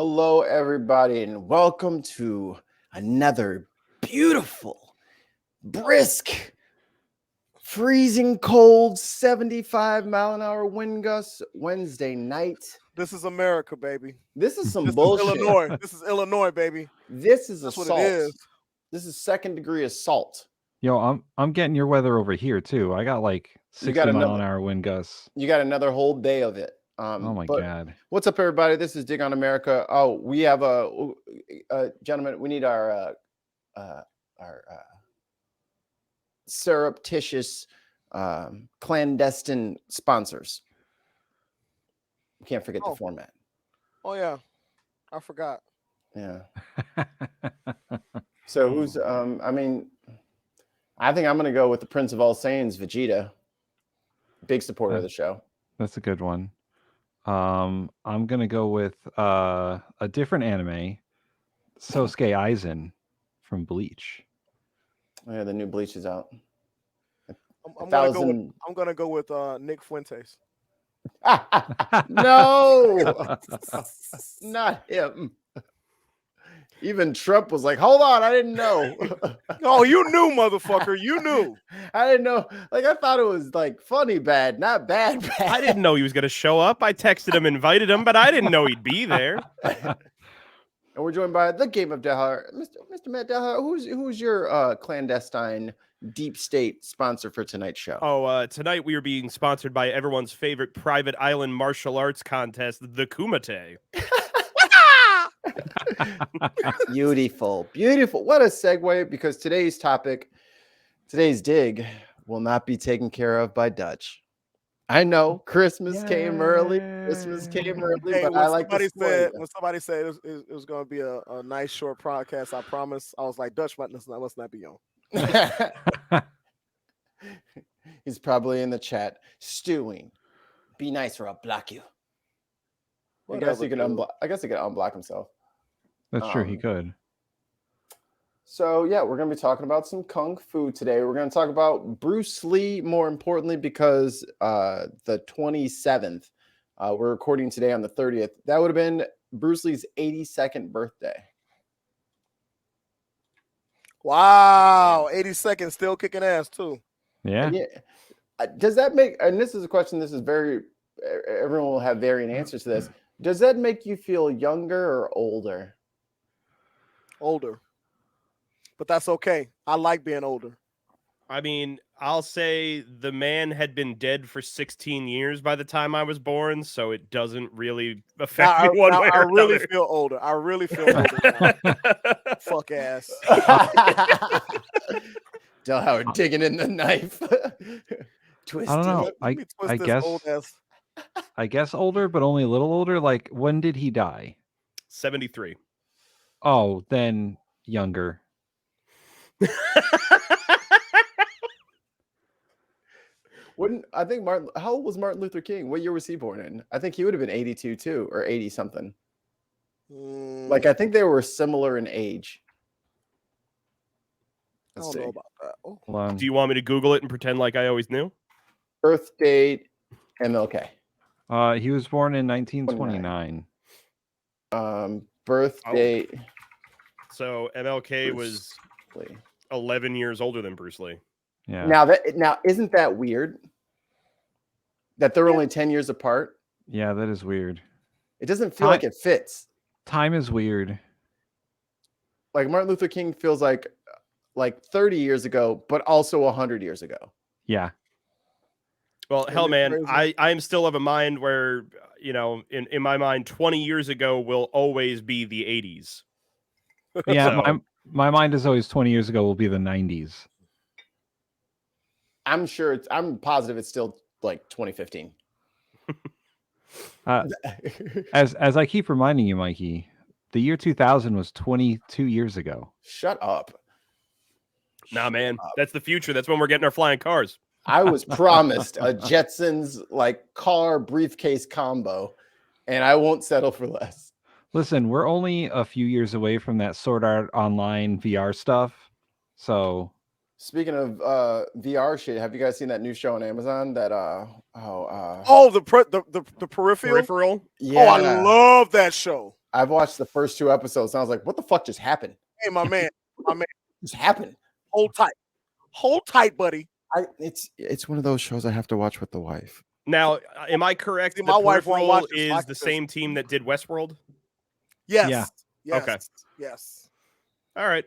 Hello, everybody, and welcome to another beautiful, brisk, freezing cold, 75-mile-an-hour wind gusts Wednesday night. This is America, baby. This is some This bullshit. is Illinois. This is Illinois, baby. This is That's assault. what it is. This is second-degree assault. Yo, I'm getting your weather over here too. I got like 60-mile-an-hour wind gusts. You got another whole day of it. Oh my god! What's up, everybody? This is Dig on America. Oh, we have a gentlemen. We need our surreptitious, clandestine sponsors. We can't forget the format. Oh yeah, I forgot. Yeah. So who's? I think I'm gonna go with the Prince of All Saiyans, Vegeta. Big supporter of the show. That's a good one. I'm gonna go with a different anime, Sosuke Aizen from Bleach. Oh, yeah, the new Bleach is out. I'm gonna go with Nick Fuentes. No, not him. Even Trump was like, "Hold on, I didn't know." Oh, you knew, motherfucker. You knew. I didn't know. Like, I thought it was like funny bad, not bad bad. I didn't know he was going to show up. I texted him, invited him, but I didn't know he'd be there. And we're joined by the Game of Delhauer, Mr. Matt Delhauer. Who's your clandestine deep state sponsor for tonight's show? Oh, tonight we are being sponsored by everyone's favorite private island martial arts contest, the Kumite. Beautiful. What a segue, because today's dig will not be taken care of by Dutch. I know Christmas came early, Hey, but I like to spoil when somebody said it was going to be a nice short podcast, I promise. I was like, Dutch must not be on. He's probably in the chat stewing. Be nice or I'll block you. I guess he could unblock himself. That's true. He could. So yeah, we're going to be talking about some kung fu today. We're going to talk about Bruce Lee, more importantly, because the 27th, we're recording today on the 30th. That would have been Bruce Lee's 82nd birthday. Wow, 82nd, still kicking ass too. Yeah. Does that make? And this is a question. This is very. Everyone will have varying answers to this. Does that make you feel younger or older? Older. But that's okay. I like being older. I mean, I'll say the man had been dead for 16 years by the time I was born, so it doesn't really affect me one way or really another. feel older. I really feel older now. Fuck ass. Delhauer digging in the knife. I don't know. I guess older, but only a little older. Like, when did he die? 73. Oh, then younger. I think how old was Martin Luther King? What year was he born in? I think he would have been 82 too, or 80 something. Like, I think they were similar in age. I don't know about that. Oh. Do you want me to Google it and pretend like I always knew? Birth date, MLK. He was born in 1929. Birth date. So MLK was 11 years older than Bruce Lee. Yeah. Now isn't that weird? That they're only 10 years apart? Yeah, that is weird. It doesn't feel like it fits. Time is weird. Like, Martin Luther King feels like 30 years ago, but also 100 years ago. Yeah. Well, hell, man, I am still of a mind where, in my mind, 20 years ago will always be the 80s. Yeah, so. My mind is always 20 years ago will be the 90s. I'm positive it's still like 2015. As I keep reminding you, Mikey, the year 2000 was 22 years ago. Shut up. Nah, man, that's the future. That's when we're getting our flying cars. I was promised a Jetsons car briefcase combo, and I won't settle for less. Listen, we're only a few years away from that Sword Art Online VR stuff. So, speaking of VR shit, have you guys seen that new show on Amazon? That the peripheral. Peripheral. Yeah. Oh, I love that show. I've watched the first 2 episodes and I was like, what the fuck just happened? Hey, my man, Just happened. hold tight, buddy. It's one of those shows I have to watch with the wife. Now, am I correct? See, that my wife won't Peripheral watch this, is like the this. same team that did Westworld. Yes. Yeah. Yes. Okay. Yes. All right.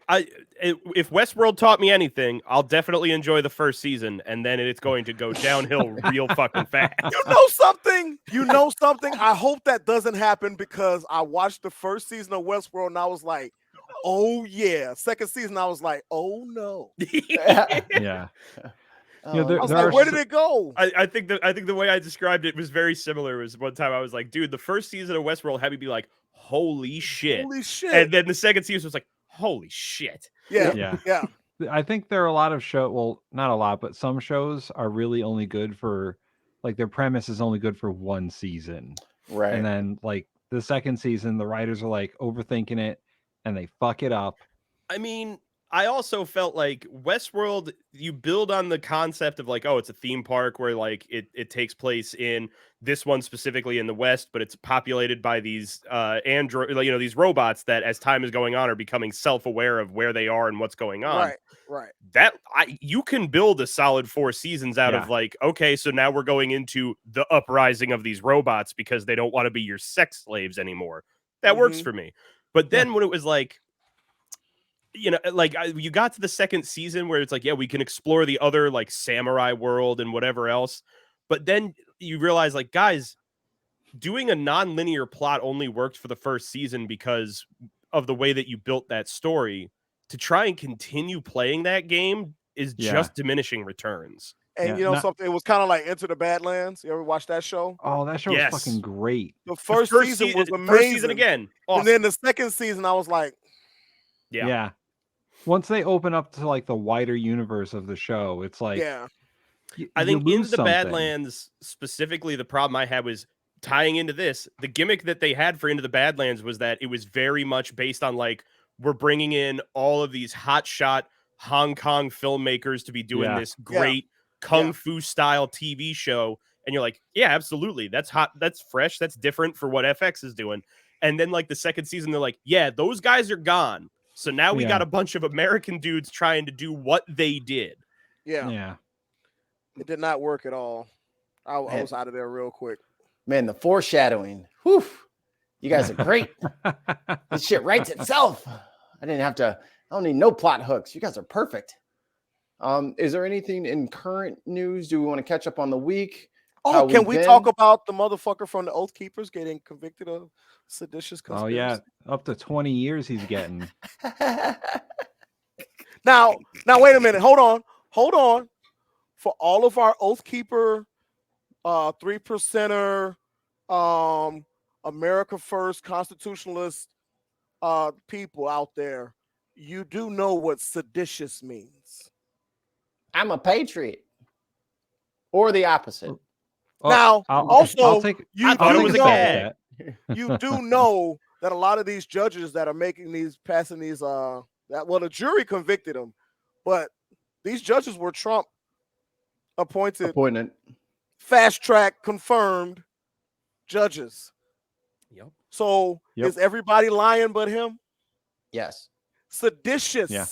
If Westworld taught me anything, I'll definitely enjoy the first season, and then it's going to go downhill real fucking fast. You know something? I hope that doesn't happen because I watched the first season of Westworld and I was like, oh yeah. Second season, I was like, oh no. Yeah. Oh, I was like, where did it go? I think the way I described it was very similar. Was one time I was like, dude, the first season of Westworld had me be like, holy shit. Holy shit. And then the second season was like, holy shit. Yeah. Yeah. I think there are a lot of well, not a lot, but some shows are really only good for, like, their premise is only good for one season. Right. And then, like, the second season, the writers are, like, overthinking it and they fuck it up. I mean, I also felt like Westworld, you build on the concept of like, oh, it's a theme park where like it takes place in this one specifically in the West, but it's populated by these these robots that as time is going on are becoming self-aware of where they are and what's going on. Right. You can build a solid 4 seasons out of like, okay, so now we're going into the uprising of these robots because they don't want to be your sex slaves anymore. That works for me. But then when it was like, you know, like you got to the second season where it's like, yeah, we can explore the other like samurai world and whatever else. But then you realize like, guys, doing a non-linear plot only worked for the first season because of the way that you built that story. To try and continue playing that game is just diminishing returns. And you know something? It was kind of like Enter the Badlands. You ever watch that show? Oh, that show was fucking great. The first season was amazing. First season again. Awesome. And then the second season, I was like, yeah. Once they open up to like the wider universe of the show, it's like, I think Into the Badlands specifically, the problem I had was tying into this. The gimmick that they had for Into the Badlands was that it was very much based on like, we're bringing in all of these hotshot Hong Kong filmmakers to be doing this great Kung Fu style TV show. And you're like, yeah, absolutely. That's hot. That's fresh. That's different for what FX is doing. And then like the second season, they're like, yeah, those guys are gone. So now we got a bunch of American dudes trying to do what they did. Yeah. It did not work at all. I was out of there real quick. Man, the foreshadowing. Whew. You guys are great. This shit writes itself. I don't need no plot hooks. You guys are perfect. Is there anything in current news? Do we want to catch up on the week? Oh, can we talk about the motherfucker from the Oath Keepers getting convicted of seditious conspiracy? Oh, yeah. Up to 20 years he's getting. Now, wait a minute. Hold on. For all of our Oath Keeper, 3%er, America First constitutionalist people out there, you do know what seditious means. I'm a patriot. Or the opposite. Now, You do know that a lot of these judges that are passing these, the jury convicted them, but these judges were Trump appointed, fast track confirmed judges. Yep. So is everybody lying but him? Yes. Seditious. Yeah.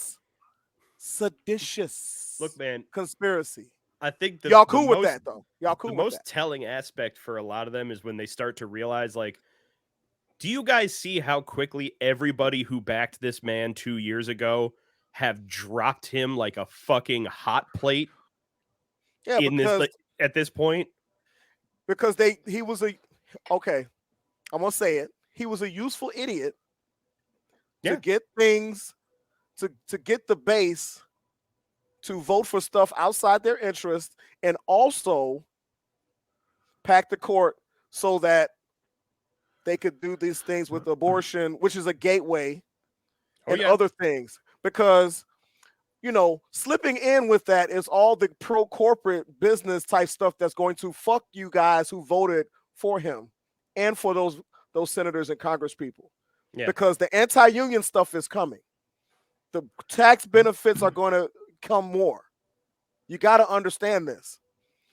Seditious. Look, man, conspiracy. I think y'all cool with that though. Y'all cool. The most telling aspect for a lot of them is when they start to realize, like, do you guys see how quickly everybody who backed this man 2 years ago have dropped him like a fucking hot plate? Yeah, at this point, because he was I'm gonna say it. He was a useful idiot to get things to get the base to vote for stuff outside their interest, and also pack the court so that they could do these things with abortion, which is a gateway, and other things. Because, slipping in with that is all the pro-corporate business type stuff that's going to fuck you guys who voted for him and for those senators and Congress people. Yeah. Because the anti-union stuff is coming. The tax benefits are going to come more. You got to understand this.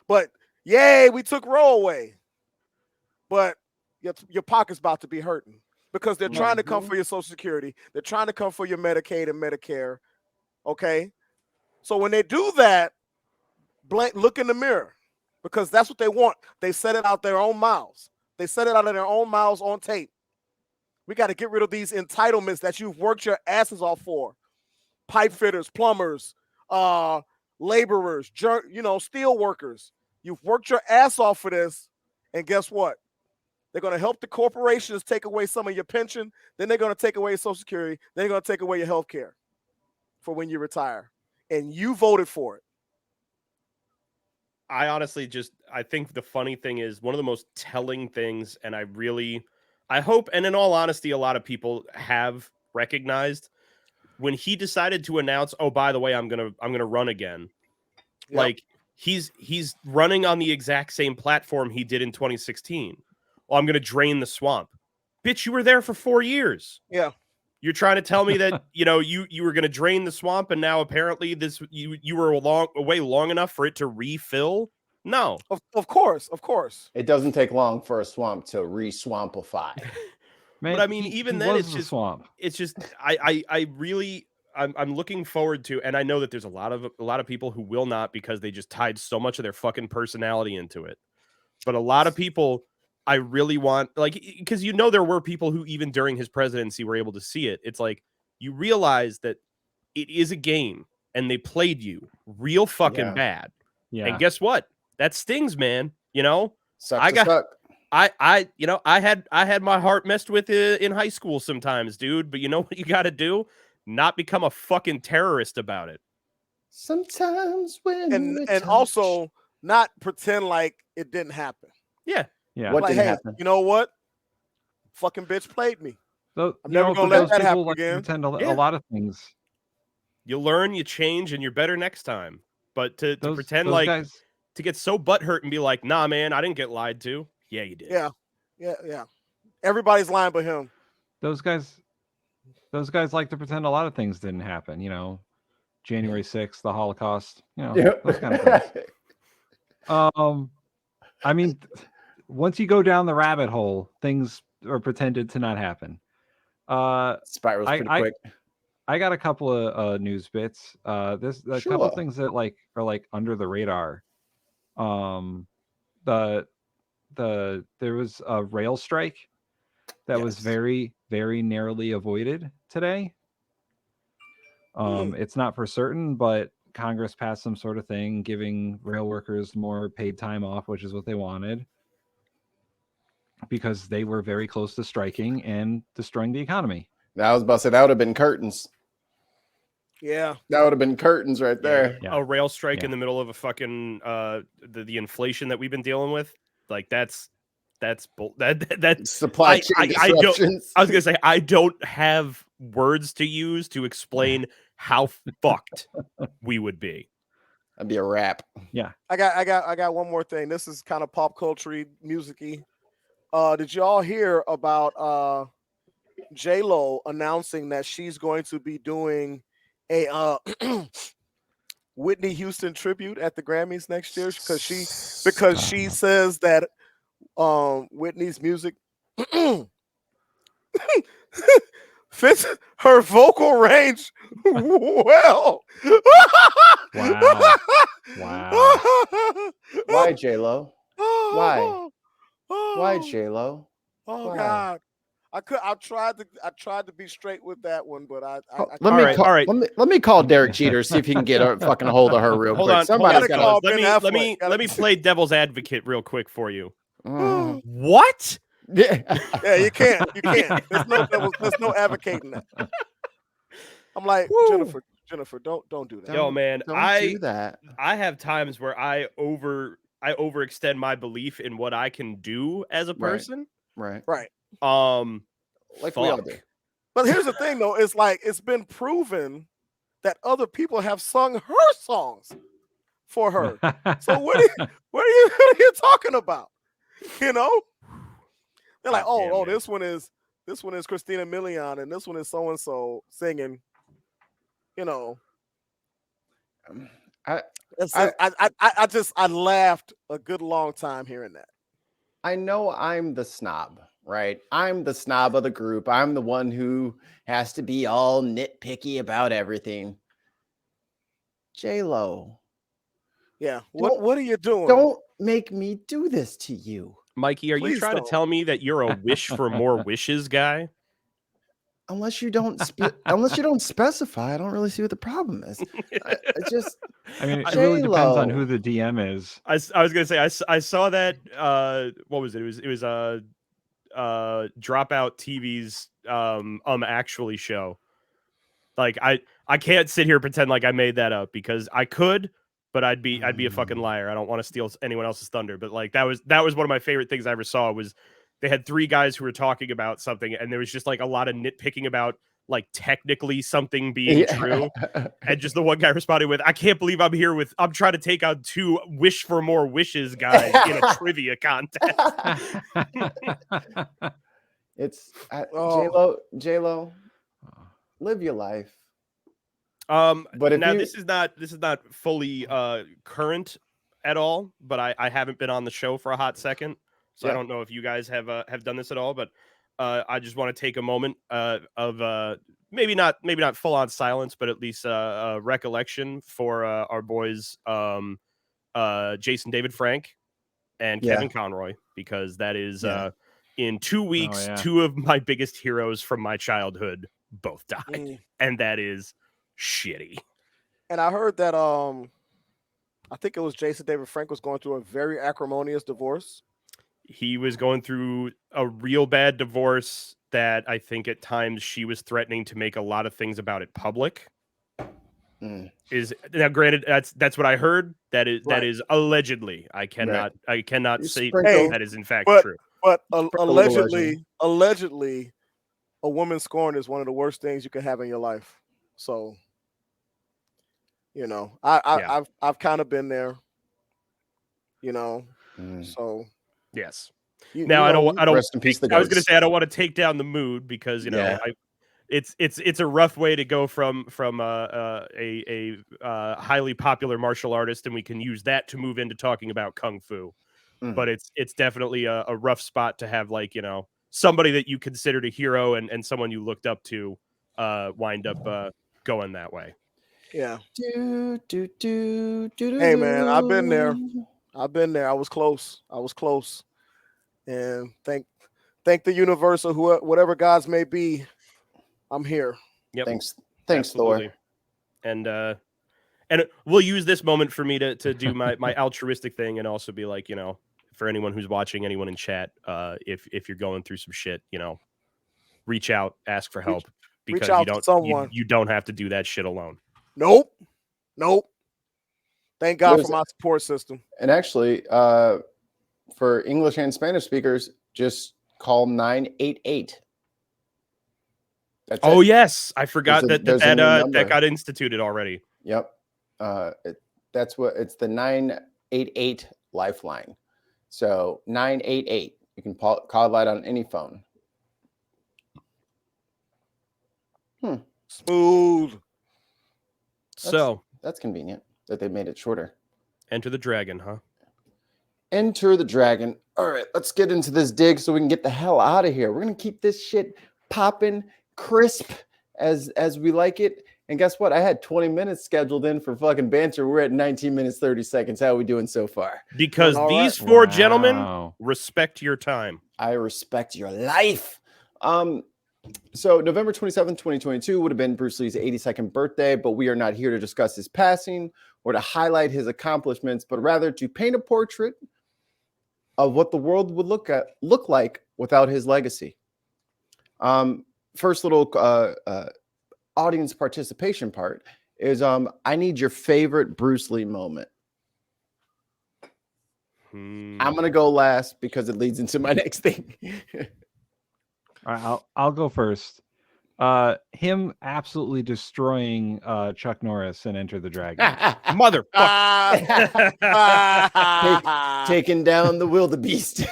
But yay, we took Roe away. But your pocket's about to be hurting. because they're trying to come for your Social Security. They're trying to come for your Medicaid and Medicare. Okay. So when they do that, look in the mirror, because that's what they want. They said it out their own mouths. They said it out of their own mouths on tape. We got to get rid of these entitlements that you've worked your asses off for. Pipe fitters, plumbers, laborers, steel workers. You've worked your ass off for this. And guess what? They're going to help the corporations take away some of your pension. Then they're going to take away Social Security. Then they're going to take away your health care for when you retire. And you voted for it. I honestly I think the funny thing is one of the most telling things, and I hope, and in all honesty, a lot of people have recognized when he decided to announce, oh, by the way, I'm gonna run again. Yep. Like he's running on the exact same platform he did in 2016. Well, I'm gonna drain the swamp. Bitch, you were there for 4 years. Yeah. You're trying to tell me that, you were going to drain the swamp, and now apparently you were away long enough for it to refill? No. Of course. It doesn't take long for a swamp to re-swampify. Man, but I mean, even then, it's just swamp. It's just I'm looking forward to, and I know that there's a lot of people who will not, because they just tied so much of their fucking personality into it. But a lot of people, I really want, because there were people who even during his presidency were able to see it. It's like you realize that it is a game, and they played you real fucking bad. Yeah. And guess what? That stings, man. Suck. I had my heart messed with in high school sometimes, dude. But you know what you got to do? Not become a fucking terrorist about it. Sometimes when and also not pretend like it didn't happen. Yeah. Yeah. What didn't hey, happen? You know what? Fucking bitch played me. So, I'm never gonna let that happen again. Pretend a lot of things. You learn, you change, and you're better next time. But to pretend to get so butthurt and be like, nah, man, I didn't get lied to. Yeah, you did. Yeah. Everybody's lying but him. Those guys like to pretend a lot of things didn't happen. January 6th, the Holocaust. Those kind of things. I mean, once you go down the rabbit hole, things are pretended to not happen. Spirals pretty quick. I got a couple of news bits. There's a couple of things that are under the radar. There was a rail strike that was very, very narrowly avoided today. It's not for certain, but Congress passed some sort of thing giving rail workers more paid time off, which is what they wanted, because they were very close to striking and destroying the economy. I was about to say that would have been curtains. Yeah, that would have been curtains right there. Yeah. A rail strike in the middle of a fucking the inflation that we've been dealing with, that's supply chain disruptions. I was gonna say I don't have words to use to explain how fucked we would be. That'd be a wrap. Yeah, I got one more thing. This is kind of pop culture music-y. Did y'all hear about J-Lo announcing that she's going to be doing a Whitney Houston tribute at the Grammys next year, because she says that Whitney's music fits her vocal range well. Wow. Why, J-Lo? Why, J-Lo? Oh, God. I tried to be straight with that one, but let me call Derek Jeter, see if he can get a fucking hold of her real quick. Let me play devil's advocate real quick for you. What? Yeah, you can't. There's no advocating that. I'm like, Jennifer, don't do that. Yo, man, don't do that. I have times where I overextend my belief in what I can do as a person. Right. Like we all do. But here's the thing, though. It's like it's been proven that other people have sung her songs for her. So what are you talking about? They're like, this one is Christina Milian, and this one is so and so singing. I laughed a good long time hearing that. I know I'm the snob, right? I'm the snob of the group. I'm the one who has to be all nitpicky about everything. J-Lo. Yeah. What are you doing? Don't make me do this to you. Mikey, are you trying to tell me that you're a wish for more wishes guy? Unless you don't specify, I don't really see what the problem is. I mean, it really depends on who the DM is. I was gonna say I saw that. What was it? It was Dropout TV's actually show. Like I can't sit here and pretend like I made that up because I could, but I'd be a fucking liar. I don't want to steal anyone else's thunder. But like that was one of my favorite things I ever saw. Was they had three guys who were talking about something, and there was just like a lot of nitpicking about like technically something being true, and just the one guy responded with, "I can't believe I'm trying to take out two wish for more wishes guys in a trivia contest." It's J-Lo, live your life. But now this is not fully current at all, but I haven't been on the show for a hot second, so I don't know if you guys have done this at all, but I just want to take a moment of maybe not full on silence, but at least a recollection for our boys Jason David Frank and Kevin Conroy, because that is in 2 weeks, two of my biggest heroes from my childhood both died, and that is shitty. And I heard that I think it was Jason David Frank was going through a very acrimonious divorce. He was going through a real bad divorce that I think at times she was threatening to make a lot of things about it public. Is now granted that's what I heard. That is allegedly. I cannot say that is in fact true. But allegedly, a woman scorned is one of the worst things you can have in your life. So, you know, I've kind of been there. You know, so yes. Now I don't. Rest in peace. I was going to say I don't want to take down the mood because it's a rough way to go from a highly popular martial artist, and we can use that to move into talking about kung fu. But it's definitely a rough spot to have, like, you know, somebody that you considered a hero and someone you looked up to wind up going that way. Yeah. Hey man, I've been there. I was close. And thank the universe or whatever gods may be. I'm here. Yep. Thanks, Absolutely. Thor. And we'll use this moment for me to do my altruistic thing and also be like, you know, for anyone who's watching, anyone in chat, if you're going through some shit, you know, reach out, ask for help, because you don't have to do that shit alone. Nope. Thank God for my support system. And actually, for English and Spanish speakers, just call 988. Oh, yes. I forgot that got instituted already. Yep. It's the 988 lifeline. So 988. You can call that on any phone. Smooth. So that's convenient that they made it shorter. Enter the dragon, huh? Enter the dragon. All right, let's get into this dig so we can get the hell out of here. We're gonna keep this shit popping, crisp as we like it. And guess what? I had 20 minutes scheduled in for fucking banter. We're at 19 minutes 30 seconds. How are we doing so far? Because these four gentlemen respect your time. I respect your life. So November 27th, 2022 would have been Bruce Lee's 82nd birthday, but we are not here to discuss his passing or to highlight his accomplishments, but rather to paint a portrait of what the world would look like without his legacy. First little audience participation part is I need your favorite Bruce Lee moment. I'm gonna go last because it leads into my next thing. All right, I'll go first. Him absolutely destroying Chuck Norris in Enter the Dragon. Motherfucker. Taking down the wildebeest.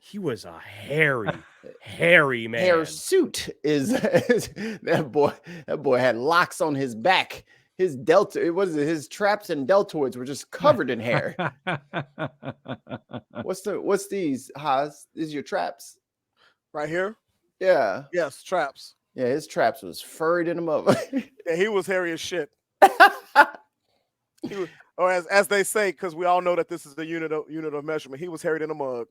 He was a hairy man. Hair suit is that boy had locks on his back. His his traps and deltoids were just covered in hair. What's these, Haas? These are your traps? Right here? Yeah. Yes, traps. Yeah, his traps was furried in him up. Yeah, he was hairy as shit. He was, or as they say, because we all know that this is the unit of measurement. He was hairy in a mug.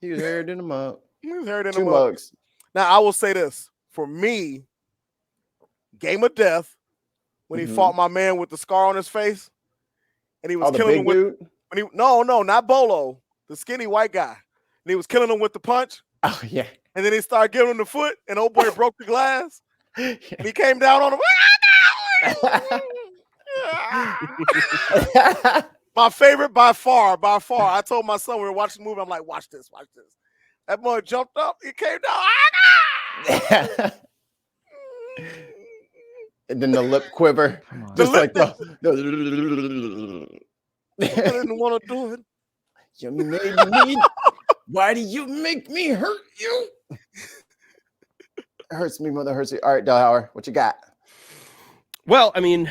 He was haired in a mug. He was hairy in a 2 mug. mugs. Now I will say this for me, Game of Death, when he fought my man with the scar on his face, and he was killing him with no, not Bolo, the skinny white guy, and he was killing him with the punch. Oh yeah. And then he started giving him the foot, and old boy broke the glass, and he came down on him. My favorite by far. I told my son we were watching the movie, I'm like, watch this. That boy jumped up, he came down. And then the lip quiver. Just like I didn't want to do it. You made me. Why do you make me hurt you? Hurts me, mother hurts you. All right, Delhauer, what you got? Well, I mean,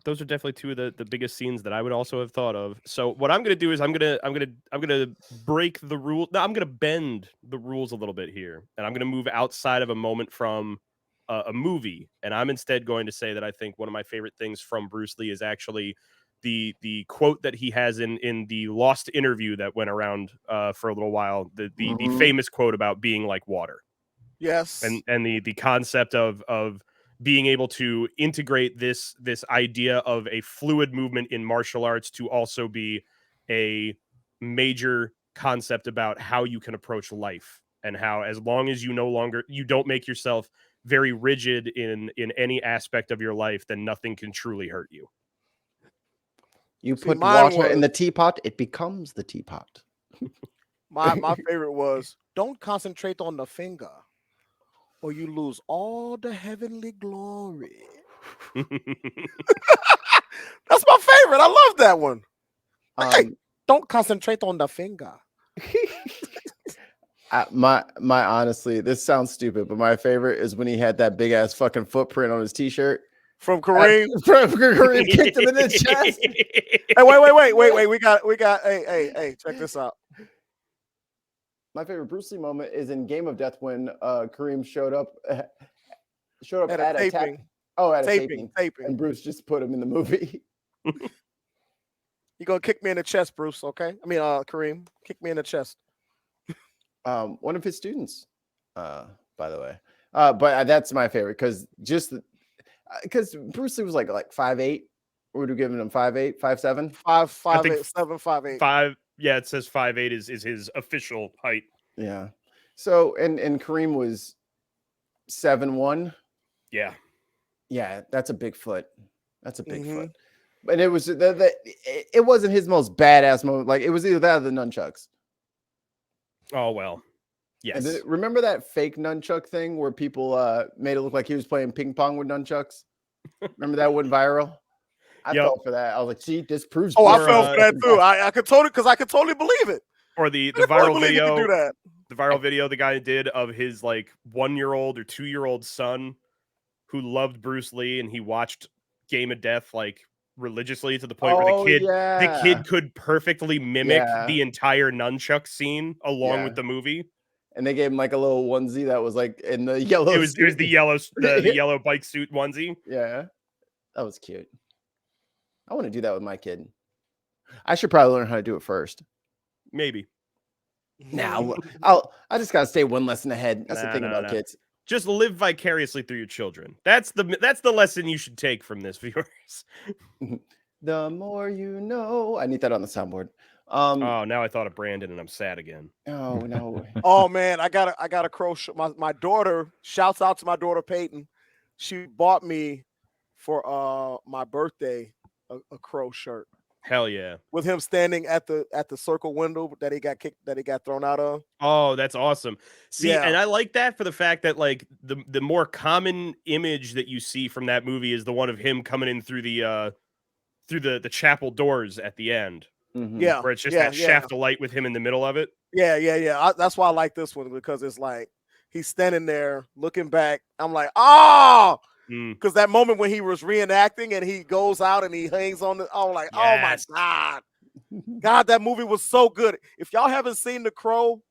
those are definitely two of the biggest scenes that I would also have thought of. So what I'm gonna do is I'm gonna break the rule. No, I'm gonna bend the rules a little bit here, and I'm gonna move outside of a moment from a movie, and I'm instead going to say that I think one of my favorite things from Bruce Lee is actually the quote that he has in the Lost interview that went around for a little while. The famous quote about being like water. Yes, and the concept of being able to integrate this idea of a fluid movement in martial arts to also be a major concept about how you can approach life, and how as long as you don't make yourself very rigid in any aspect of your life, then nothing can truly hurt you. You put water in the teapot, it becomes the teapot. My favorite was, don't concentrate on the finger, or you lose all the heavenly glory. That's my favorite. I love that one. Hey, don't concentrate on the finger. My honestly, this sounds stupid, but my favorite is when he had that big ass fucking footprint on his t-shirt. From Kareem. Kareem kicked him in the chest. Hey, wait. We got. Hey, check this out. My favorite Bruce Lee moment is in Game of Death when Kareem showed up at a taping. At a taping. And Bruce just put him in the movie. You gonna kick me in the chest, Bruce? Okay. I mean, Kareem, kick me in the chest. One of his students, by the way. But that's my favorite because Bruce Lee was like 5'8". Would have given him 5'8", 5'7", 5'8", 7, 5'8". 5. Yeah, it says 5'8" is his official height. Yeah. So and Kareem was 7'1". Yeah. Yeah, that's a big foot. That's a big foot. And it was it wasn't his most badass moment. Like it was either that or the nunchucks. Oh well. Yes. And remember that fake nunchuck thing where people made it look like he was playing ping pong with nunchucks? Remember that went viral? I fell for that. I was like, see, this proves. Oh, I fell for that too. I could totally believe it. Or the viral video. The viral video the guy did of his like 1-year-old or 2-year-old son who loved Bruce Lee, and he watched Game of Death like religiously to the point where the kid could perfectly mimic the entire nunchuck scene along with the movie. And they gave him like a little onesie that was like in the yellow. It was the yellow bike suit onesie. Yeah, that was cute. I want to do that with my kid. I should probably learn how to do it first. Maybe. Now I just gotta stay one lesson ahead. That's the thing about kids. Just live vicariously through your children. That's the lesson you should take from this, viewers. The more you know. I need that on the soundboard. Oh, now I thought of Brandon and I'm sad again. Oh no. Oh man, I got a crochet. My daughter, shouts out to my daughter Peyton. She bought me for my birthday a crow shirt. Hell yeah. With him standing at the circle window that he got thrown out of. Oh, that's awesome. See, and I like that for the fact that like the more common image that you see from that movie is the one of him coming in through the chapel doors at the end. Mm-hmm. Yeah. Where it's just that shaft of light with him in the middle of it. Yeah. That's why I like this one, because it's like he's standing there looking back. I'm like, oh, because that moment when he was reenacting and he goes out and he hangs on the, oh my God, that movie was so good. If y'all haven't seen The Crow,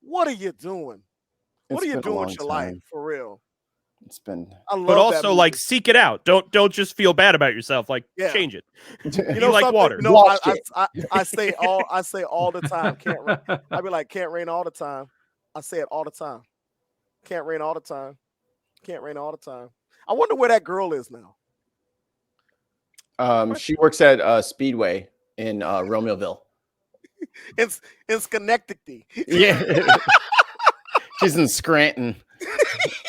what are you doing? What are you been a doing long with your time. life for real? It's been. I love But that also, movie. like, seek it out. Don't just feel bad about yourself. Like, Yeah. change it. You Be know like something? water. You know, Wash it. I say all the time. Can't rain. I be like, can't rain all the time. I say it all the time. Can't rain all the time. Can't rain all the time. I wonder where that girl is now. She works at Speedway in Romeoville. In Schenectady. Yeah. She's in Scranton.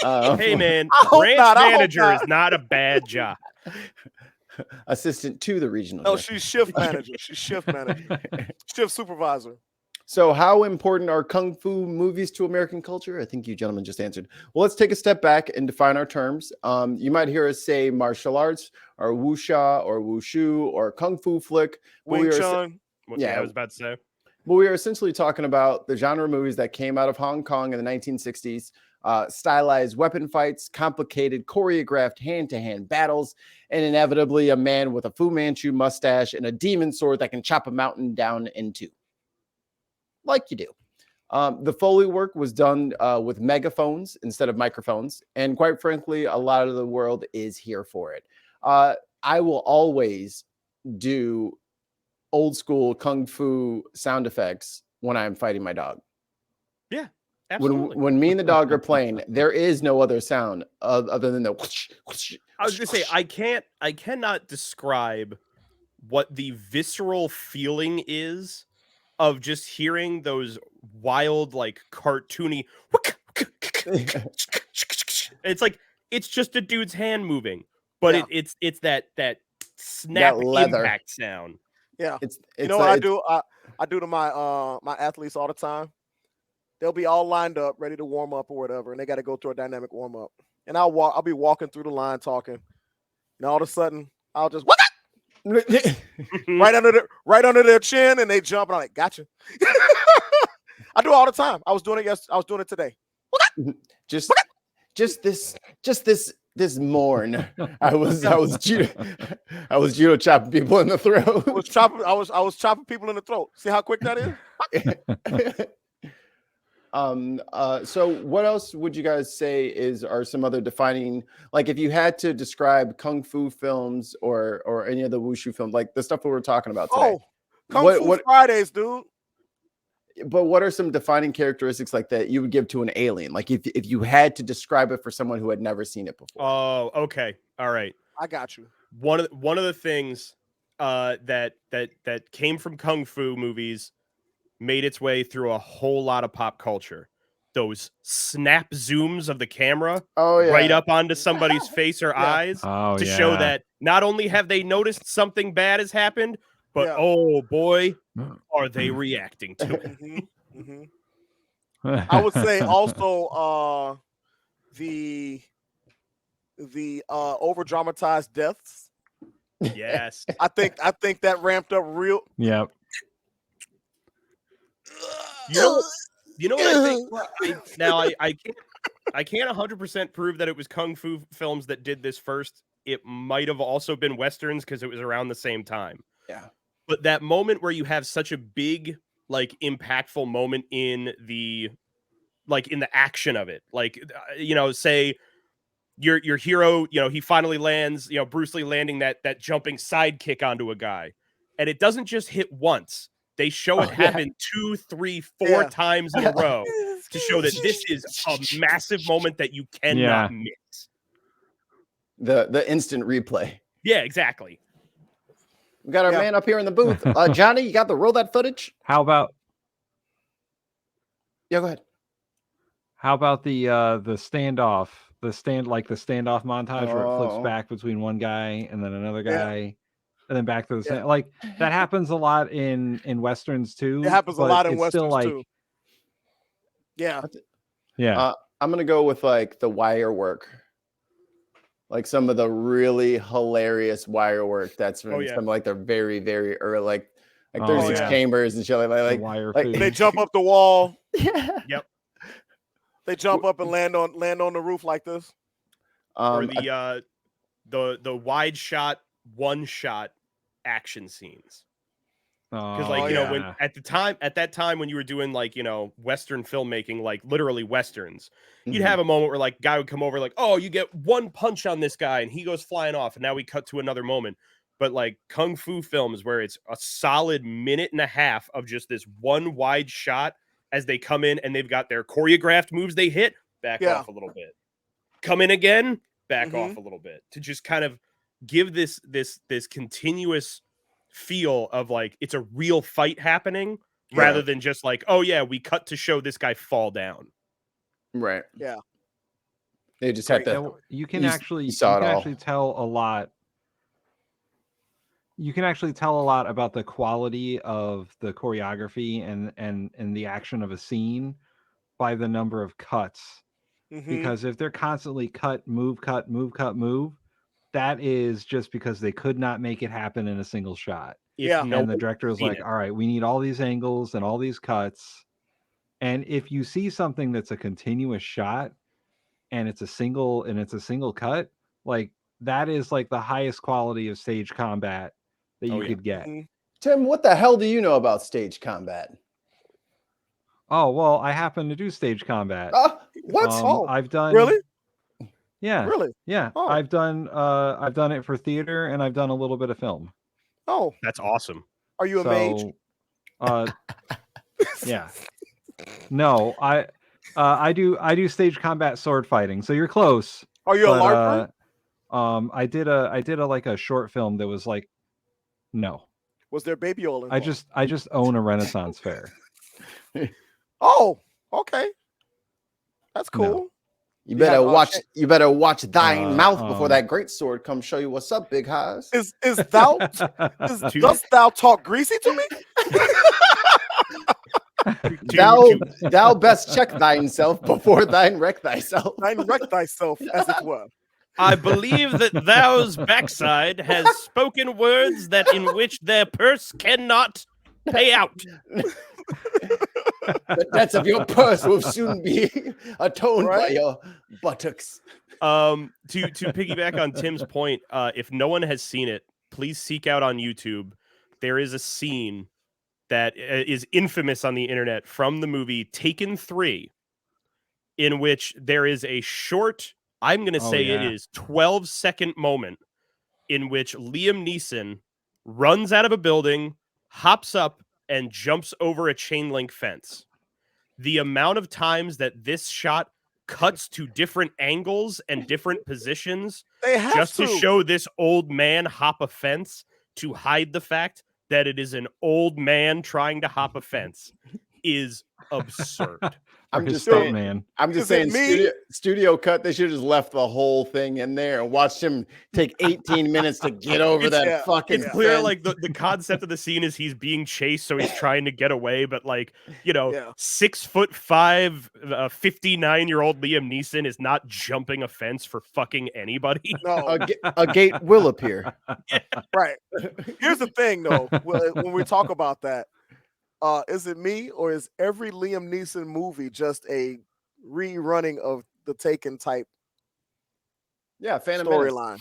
Hey, man, I hope branch not, I hope manager not. is not a bad job. Assistant to the regional. No, director. she's shift manager. She's shift manager. Shift supervisor. So, how important are kung fu movies to American culture? I think you gentlemen just answered. Well, let's take a step back and define our terms. You might hear us say martial arts, or wuxia, or wushu, or kung fu flick. but we Wing are- Chun. Yeah, I was about to say. But we are essentially talking about the genre of movies that came out of Hong Kong in the 1960s, stylized weapon fights, complicated choreographed hand-to-hand battles, and inevitably a man with a Fu Manchu mustache and a demon sword that can chop a mountain down in two. Like you do. The Foley work was done with megaphones instead of microphones. And quite frankly, a lot of the world is here for it. I will always do old school kung fu sound effects when I'm fighting my dog. Yeah, absolutely. When me and the dog are playing, there is no other sound other than the whoosh, whoosh, I was gonna say I cannot describe what the visceral feeling is of just hearing those wild, like cartoony. It's like it's just a dude's hand moving, but Yeah. it's that snap leather. impact sound. Yeah. It's You know what I do? I do to my my athletes all the time. They'll be all lined up, ready to warm up or whatever, and they got to go through a dynamic warm up. And I'll be walking through the line talking, and all of a sudden I'll just right under their chin, and they jump, and I'm like, gotcha. I do it all the time. I was doing it I was doing it today. just this morn, I was judo chopping people in the throat. I was chopping people in the throat. See how quick that is? So what else would you guys say are some other defining, like if you had to describe kung fu films or any of the wushu films, like the stuff we were talking about today? Kung Fu Fridays, dude. But what are some defining characteristics like that you would give to an alien? Like if you had to describe it for someone who had never seen it before. Oh, okay. All right. I got you. One of the things that came from kung fu movies made its way through a whole lot of pop culture. Those snap zooms of the camera right up onto somebody's face or eyes to show that not only have they noticed something bad has happened, but oh boy, are they reacting to it. Mm-hmm. I would say also the over dramatized deaths. Yes. I think that ramped up real. Yep. You know what I think? Now I can't 100% prove that it was kung fu films that did this first. It might have also been westerns because it was around the same time. Yeah. But that moment where you have such a big, like, impactful moment in the action of it, like, say your hero, he finally lands, Bruce Lee landing that jumping side kick onto a guy, and it doesn't just hit once. They show it happen 2, 3, 4 times in a row to show that this is a massive moment that you cannot miss. The instant replay. Yeah, exactly. We got our man up here in the booth. Johnny, you got the roll that footage? How about? Yeah, go ahead. How about the standoff? The standoff montage where it flips back between one guy and then another guy. And then back to the same. Like that happens a lot in westerns too. It happens a lot in westerns still too. Yeah. I'm gonna go with like the wire work, like some of the really hilarious wire work that's from some like the very very early, like there's these chambers and shit like wire like they jump up the wall. Yep. They jump up and land on the roof like this. Or the wide shot, one shot action scenes. Because like, you know, when at that time when you were doing like, you know, Western filmmaking, like literally Westerns, you'd have a moment where like guy would come over like, oh, you get one punch on this guy and he goes flying off. And now we cut to another moment. But like Kung Fu films where it's a solid minute and a half of just this one wide shot as they come in and they've got their choreographed moves they hit, back off a little bit. Come in again, back off a little bit. To just kind of give this continuous feel of like it's a real fight happening rather than just like, oh yeah, we cut to show this guy fall down. Right. Yeah. They just had to. You can actually tell a lot. You can actually tell a lot about the quality of the choreography and the action of a scene by the number of cuts. Because if they're constantly cut, move, that is just because they could not make it happen in a single shot. And the director was like, all right, we need all these angles and all these cuts. And if you see something that's a continuous shot and it's a single cut, like that is like the highest quality of stage combat that you could get. Tim, what the hell do you know about stage combat? Oh, well, I happen to do stage combat. What? I've done really? Yeah. Really? Yeah. Oh. I've done it for theater and I've done a little bit of film. Oh, that's awesome. Are you a mage? Yeah. No, I do stage combat sword fighting. So you're close. Are you a LARPer? I did a like a short film that was like, no. Was there baby oil involved? I just own a Renaissance fair. Oh, okay. That's cool. No. You better watch. You better watch thine mouth before that great sword comes show you what's up, Big Haas. Dost thou talk greasy to me? Thou best check thyself before thine wreck thyself. Thine wreck thyself, as it were. I believe that thou's backside has spoken words that in which their purse cannot pay out. The debts of your purse will soon be atoned by your buttocks. To piggyback on Tim's point, if no one has seen it, please seek out on YouTube. There is a scene that is infamous on the internet from the movie Taken 3, in which there is a short, I'm going to say it is 12-second moment in which Liam Neeson runs out of a building, hops up, and jumps over a chain link fence. The amount of times that this shot cuts to different angles and different positions just to show this old man hop a fence to hide the fact that it is an old man trying to hop a fence is absurd. I'm just saying, studio cut. They should have just left the whole thing in there and watched him take 18 minutes to get over that fucking. It's clear, like the concept of the scene is he's being chased, so he's trying to get away. But 6'5", 59-year-old Liam Neeson is not jumping a fence for fucking anybody. No, a gate will appear. Right. Here's the thing, though. When we talk about that. Is it me or is every Liam Neeson movie just a rerunning of the Taken type? Storyline.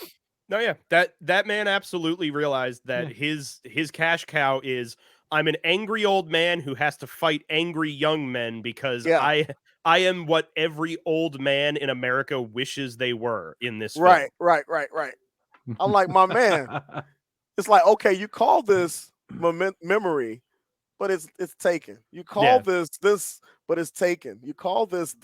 No, yeah, that man absolutely realized that his cash cow is I'm an angry old man who has to fight angry young men because I am what every old man in America wishes they were in this film. Right. I'm like, my man. It's like, okay, you call this memory. But it's taken. You call this, but it's taken. You call this,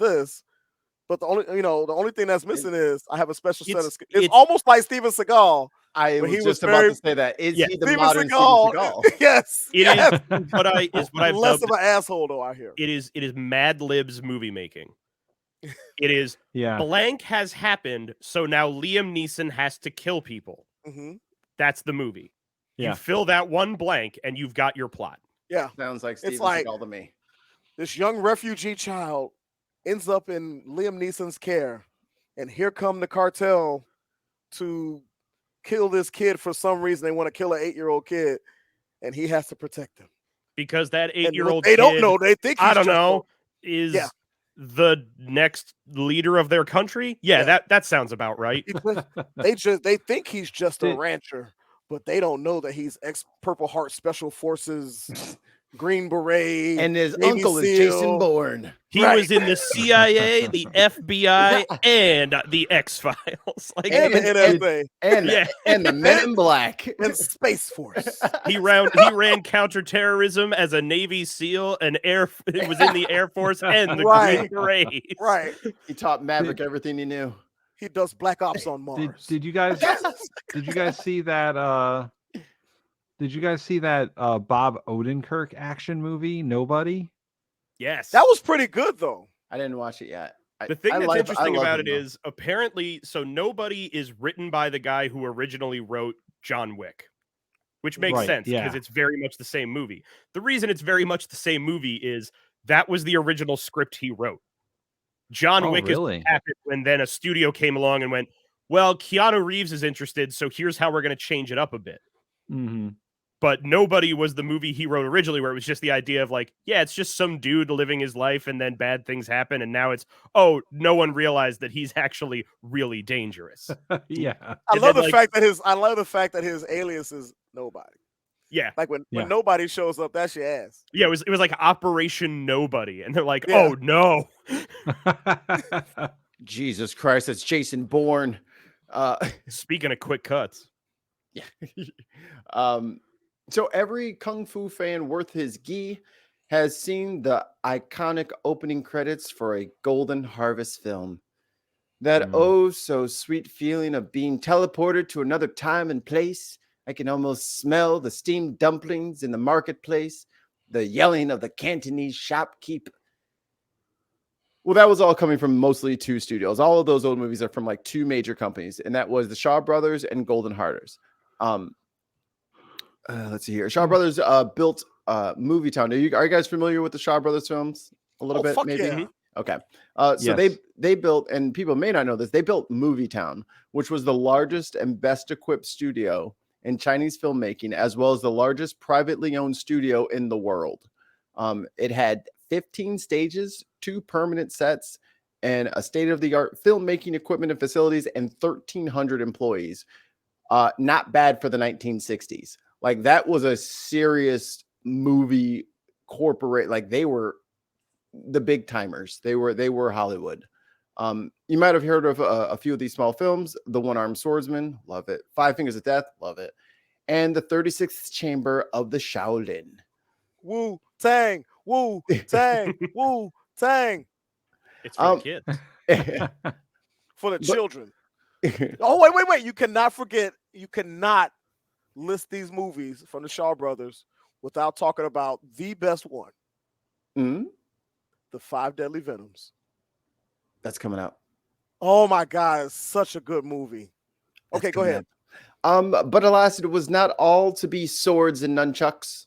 but the only thing that's missing is I have a special set of skills. It's almost like Steven Seagal. I was just about to say that. Is he the Steven modern Seagal? Steven Seagal? Yes. It is what I've less dubbed, of an asshole though. I hear it is Mad Libs movie making. It is blank has happened, so now Liam Neeson has to kill people. Mm-hmm. That's the movie. Yeah. You fill that one blank, and you've got your plot. Yeah, sounds like Steven Seagal to me. This young refugee child ends up in Liam Neeson's care, and here come the cartel to kill this kid for some reason. They want to kill an 8-year-old kid, and he has to protect them because that 8-year-old they don't know. They think I don't know is the next leader of their country. Yeah. That sounds about right. They think he's just a rancher. but they don't know that he's ex-Purple Heart Special Forces, Green Beret, and his Navy uncle SEAL. is Jason Bourne. He was in the CIA, the FBI, and the X-Files. Like, and the NSA. And the Men in Black. And Space Force. He ran counterterrorism as a Navy SEAL, it was in the Air Force and the Green Berets. Right. He taught Maverick everything he knew. He does Black Ops on Mars. Did you guys see that Bob Odenkirk action movie, Nobody? Yes. That was pretty good though. I didn't watch it yet. The thing that's interesting about it is apparently, so Nobody is written by the guy who originally wrote John Wick, which makes sense because it's very much the same movie. The reason it's very much the same movie is that was the original script he wrote. John Wick is what happened when then a studio came along and went, well, Keanu Reeves is interested, so here's how we're going to change it up a bit. Mm-hmm. But Nobody was the movie he wrote originally, where it was just the idea of like, yeah, it's just some dude living his life and then bad things happen. And now it's, oh, no one realized that he's actually really dangerous. Yeah. I love the fact that his alias is Nobody. Yeah. Like when Nobody shows up, that's your ass. Yeah, it was like Operation Nobody. And they're like, oh no. Jesus Christ, it's Jason Bourne. Speaking of quick cuts. Yeah. So every Kung Fu fan worth his gi has seen the iconic opening credits for a Golden Harvest film. That oh so sweet feeling of being teleported to another time and place. I can almost smell the steamed dumplings in the marketplace, the yelling of the Cantonese shopkeep. Well, that was all coming from mostly two studios. All of those old movies are from like two major companies, and that was the Shaw Brothers and Golden Harvest. Let's see here. Shaw Brothers built Movie Town. Are you guys familiar with the Shaw Brothers films? A little bit, maybe. Yeah. Okay. So they built, and people may not know this, they built Movie Town, which was the largest and best equipped studio in Chinese filmmaking, as well as the largest privately owned studio in the world. It had 15 stages, 2 permanent sets, and a state-of-the-art filmmaking equipment and facilities, and 1,300 employees. Not bad for the 1960s. Like, that was a serious movie corporate. Like, they were the big timers. They were Hollywood. You might have heard of a few of these small films. The One-Armed Swordsman, love it. Five Fingers of Death, love it. And the 36th Chamber of the Shaolin. Woo Tang, Woo Tang, Woo Tang. It's for the kids. For the children. Oh, wait. You cannot list these movies from the Shaw Brothers without talking about the best one. Mm-hmm. The Five Deadly Venoms. That's coming out. Oh my God, it's such a good movie. Okay, go ahead. But alas, it was not all to be swords and nunchucks.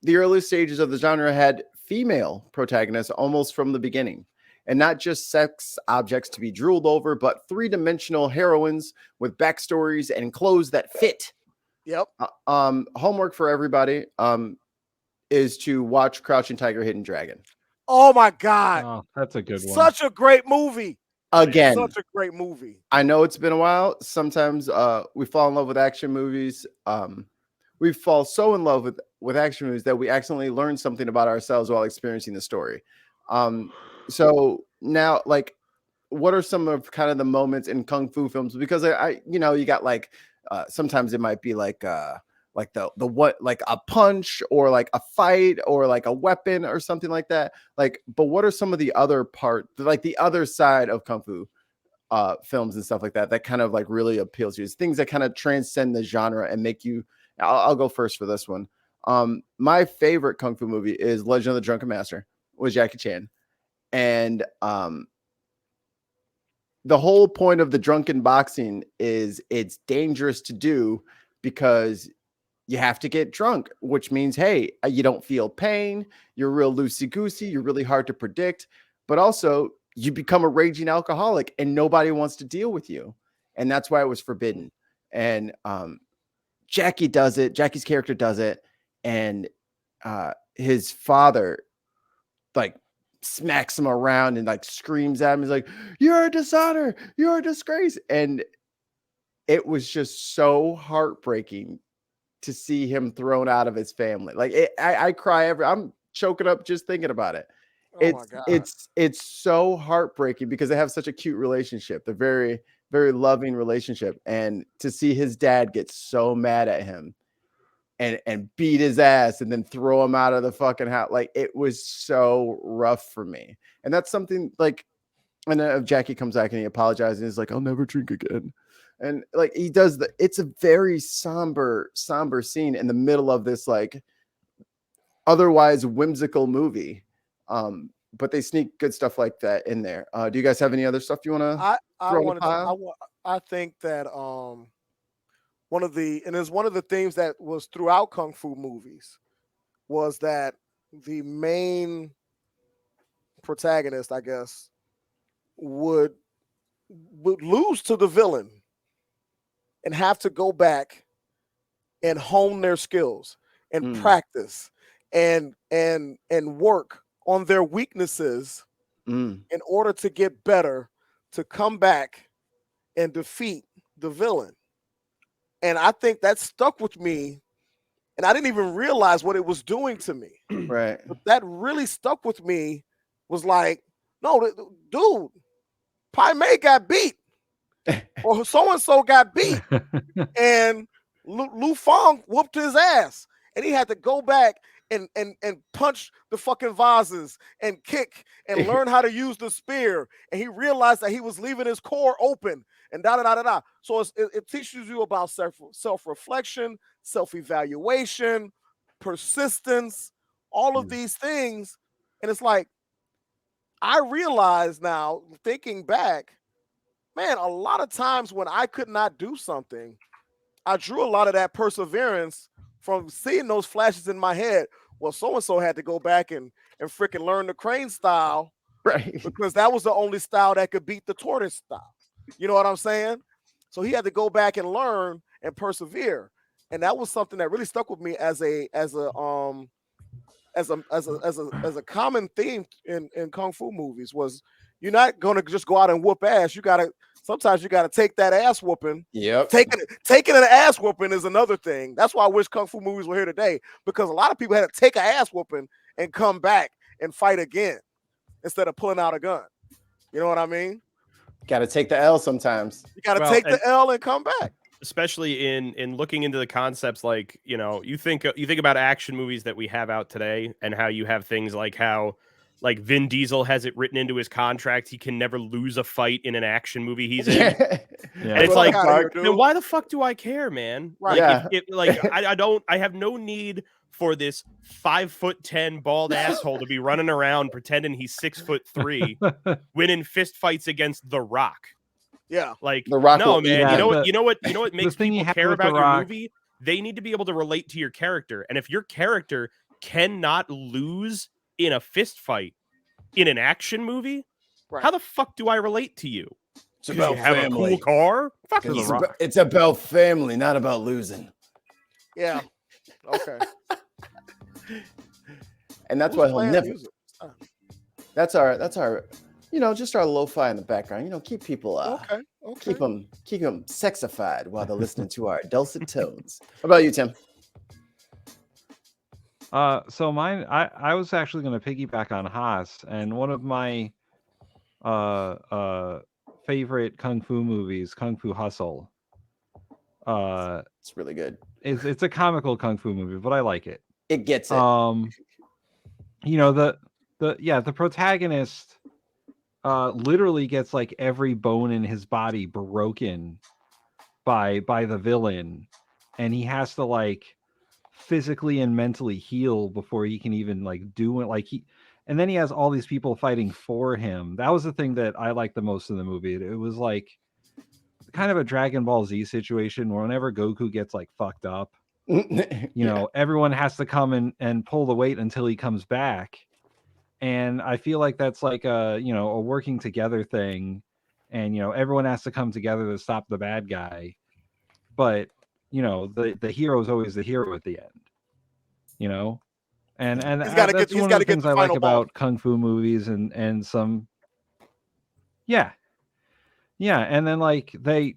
The early stages of the genre had female protagonists almost from the beginning, and not just sex objects to be drooled over, but 3-dimensional heroines with backstories and clothes that fit. Yep. Homework for everybody is to watch Crouching Tiger, Hidden Dragon. Oh my God. Oh, that's a good one. Such a great movie. Again, such a great movie. I know it's been a while. Sometimes we fall in love with action movies. We fall so in love with action movies that we accidentally learn something about ourselves while experiencing the story. So now, like, what are some of kind of the moments in Kung Fu films? Because I you got like sometimes it might be like the what, like a punch or like a fight or like a weapon or something like that. Like, but what are some of the other like the other side of Kung Fu films and stuff like that kind of like really appeals to you? It's things that kind of transcend the genre and make you. I'll go first for this one. My favorite Kung Fu movie is Legend of the Drunken Master with Jackie Chan, and the whole point of the drunken boxing is it's dangerous to do because you have to get drunk, which means, hey, you don't feel pain. You're real loosey-goosey. You're really hard to predict. But also, you become a raging alcoholic and nobody wants to deal with you. And that's why it was forbidden. And Jackie does it. Jackie's character does it. And his father, like, smacks him around and, like, screams at him. He's like, you're a dishonor. You're a disgrace. And it was just so heartbreaking to see him thrown out of his family. Like I cry I'm choking up just thinking about it. My God. It's so heartbreaking because they have such a cute relationship. They're very, very loving relationship. And to see his dad get so mad at him and beat his ass and then throw him out of the fucking house. Like, it was so rough for me. And that's something like, and then Jackie comes back and he apologizes and he's like, I'll never drink again. And like, he does it's a very somber scene in the middle of this, like, otherwise whimsical movie. But they sneak good stuff like that in there. Do you guys have any other stuff you want to I think that one of the themes that was throughout Kung Fu movies was that the main protagonist, I guess, would lose to the villain and have to go back and hone their skills and practice and work on their weaknesses in order to get better, to come back and defeat the villain. And I think that stuck with me, and I didn't even realize what it was doing to me. Right. But that really stuck with me. Was like, no, dude, Pai Mei got beat, or so-and-so got beat, and Lu Fang whooped his ass, and he had to go back and punch the fucking vases and kick and learn how to use the spear. And he realized that he was leaving his core open and da-da-da-da-da. So it teaches you about self-reflection, self-evaluation, persistence, all of these things. And it's like, I realize now, thinking back, man, a lot of times when I could not do something, I drew a lot of that perseverance from seeing those flashes in my head. Well, so-and-so had to go back and freaking learn the crane style, right? Because that was the only style that could beat the tortoise style. You know what I'm saying? So he had to go back and learn and persevere. And that was something that really stuck with me as a common theme in Kung Fu movies. Was you're not going to just go out and whoop ass. Sometimes you got to take that ass whooping. Yep. Taking an ass whooping is another thing. That's why I wish Kung Fu movies were here today, because a lot of people had to take an ass whooping and come back and fight again instead of pulling out a gun. You know what I mean? Got to take the L sometimes. You got to take the L and come back. Especially in looking into the concepts, like, you know, you think about action movies that we have out today, and how you have things like how, like, Vin Diesel has it written into his contract he can never lose a fight in an action movie he's in. And it's like, then why the fuck do I care, man? Right. Like, I have no need for this 5'10" bald asshole to be running around pretending he's 6'3", winning fist fights against The Rock. Yeah, like The Rock. No, man. Yeah, you know what makes people care about your movie? They need to be able to relate to your character, and if your character cannot lose in a fist fight in an action movie, how the fuck do I relate to you? It's about you have family. a cool car. Fuck you. It's about family, not about losing. Yeah. Okay. And that's why he'll never. That's our. You know, just our lo-fi in the background. You know, keep people keep them sexified while they're listening to our dulcet tones. What about you, Tim? So mine, I was actually going to piggyback on Haas, and one of my favorite kung fu movies, Kung Fu Hustle. It's really good. It's a comical kung fu movie, but I like it. It gets it. You know, the protagonist literally gets like every bone in his body broken by the villain, and he has to like physically and mentally heal before he can even like do it. Like and then he has all these people fighting for him. That was the thing that I liked the most in the movie. It was like kind of a Dragon Ball Z situation where whenever Goku gets like fucked up, you know, everyone has to come and pull the weight until he comes back. And I feel like that's like a working together thing, and, you know, everyone has to come together to stop the bad guy. But, you know, the hero is always the hero at the end, you know, and that's one of the things I like about kung fu movies and some. Yeah. And then like they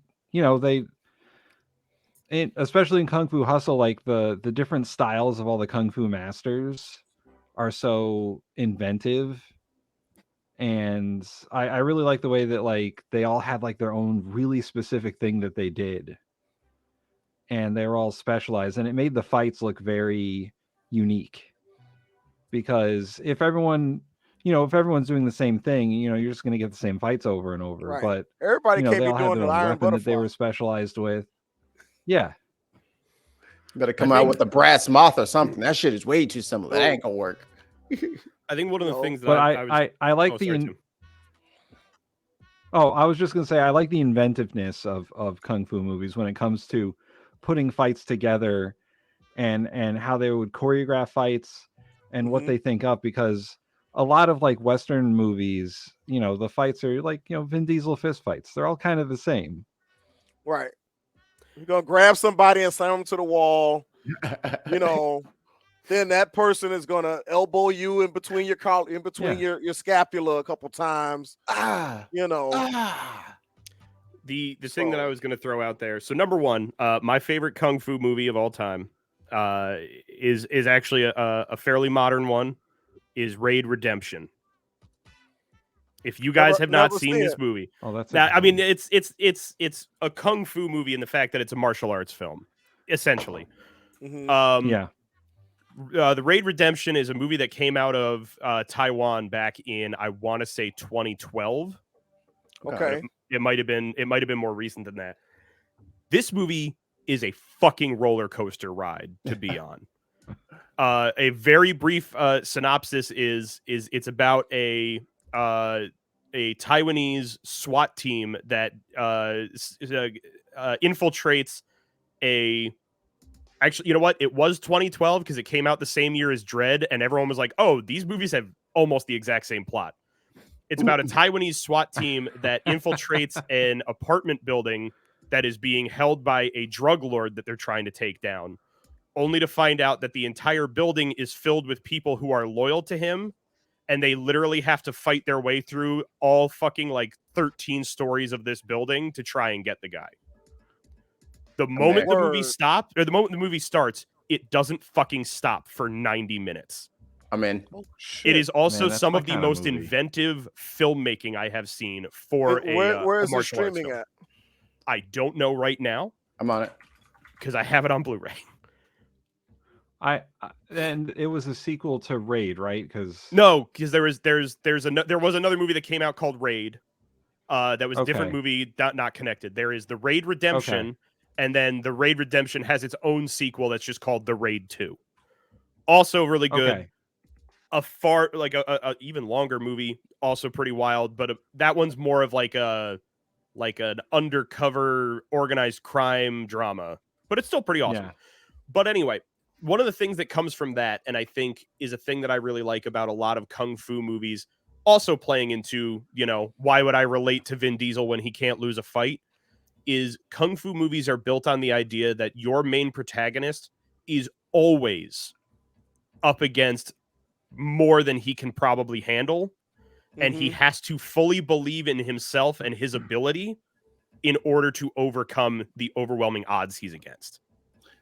especially in Kung Fu Hustle, like the different styles of all the Kung Fu masters are so inventive. And I really like the way that like they all had like their own really specific thing that they did. And they were all specialized, and it made the fights look very unique. Because if everyone's doing the same thing, you're just going to get the same fights over and over. Right. But everybody can't they be all had doing their the own iron weapon that they butterfly. were specialized with. Yeah. You better come out with a brass moth or something. That shit is way too simple. That ain't gonna work. I think one of the things that But I like I was just gonna say I like the inventiveness of Kung Fu movies when it comes to putting fights together and how they would choreograph fights and what they think up, because a lot of like Western movies, the fights are like, Vin Diesel fist fights. They're all kind of the same. Right. You're going to grab somebody and slam them to the wall. Then that person is going to elbow you in between your your scapula a couple times. The thing that I was going to throw out there. So number one, my favorite Kung Fu movie of all time is actually a fairly modern one, is Raid Redemption. If you guys have not seen this movie, it's a Kung Fu movie in the fact that it's a martial arts film, essentially. The Raid Redemption is a movie that came out of Taiwan back in, I want to say 2012. Okay. It might have been more recent than that. This movie is a fucking roller coaster ride to be on. A very brief synopsis is it's about a Taiwanese SWAT team that infiltrates actually, you know what? It was 2012 because it came out the same year as Dredd, and everyone was like, oh, these movies have almost the exact same plot. It's about a Taiwanese SWAT team that infiltrates an apartment building that is being held by a drug lord that they're trying to take down, only to find out that the entire building is filled with people who are loyal to him, and they literally have to fight their way through all fucking like 13 stories of this building to try and get the guy. The moment the movie stops, or the moment the movie starts, it doesn't fucking stop for 90 minutes. I'm in. It is also some of the most inventive filmmaking I have seen for where is a it streaming at? I don't know right now. I'm on it because I have it on Blu-ray. And it was a sequel to Raid, right? Because there was another movie that came out called Raid. That was a different movie, not connected. There is the Raid Redemption, and then the Raid Redemption has its own sequel that's just called the Raid 2. Also really good. A even longer movie, also pretty wild, but that one's more of like an undercover organized crime drama, but it's still pretty awesome. Yeah. But anyway, one of the things that comes from that, and I think is a thing that I really like about a lot of Kung Fu movies, also playing into, why would I relate to Vin Diesel when he can't lose a fight, is Kung Fu movies are built on the idea that your main protagonist is always up against more than he can probably handle, and he has to fully believe in himself and his ability in order to overcome the overwhelming odds he's against.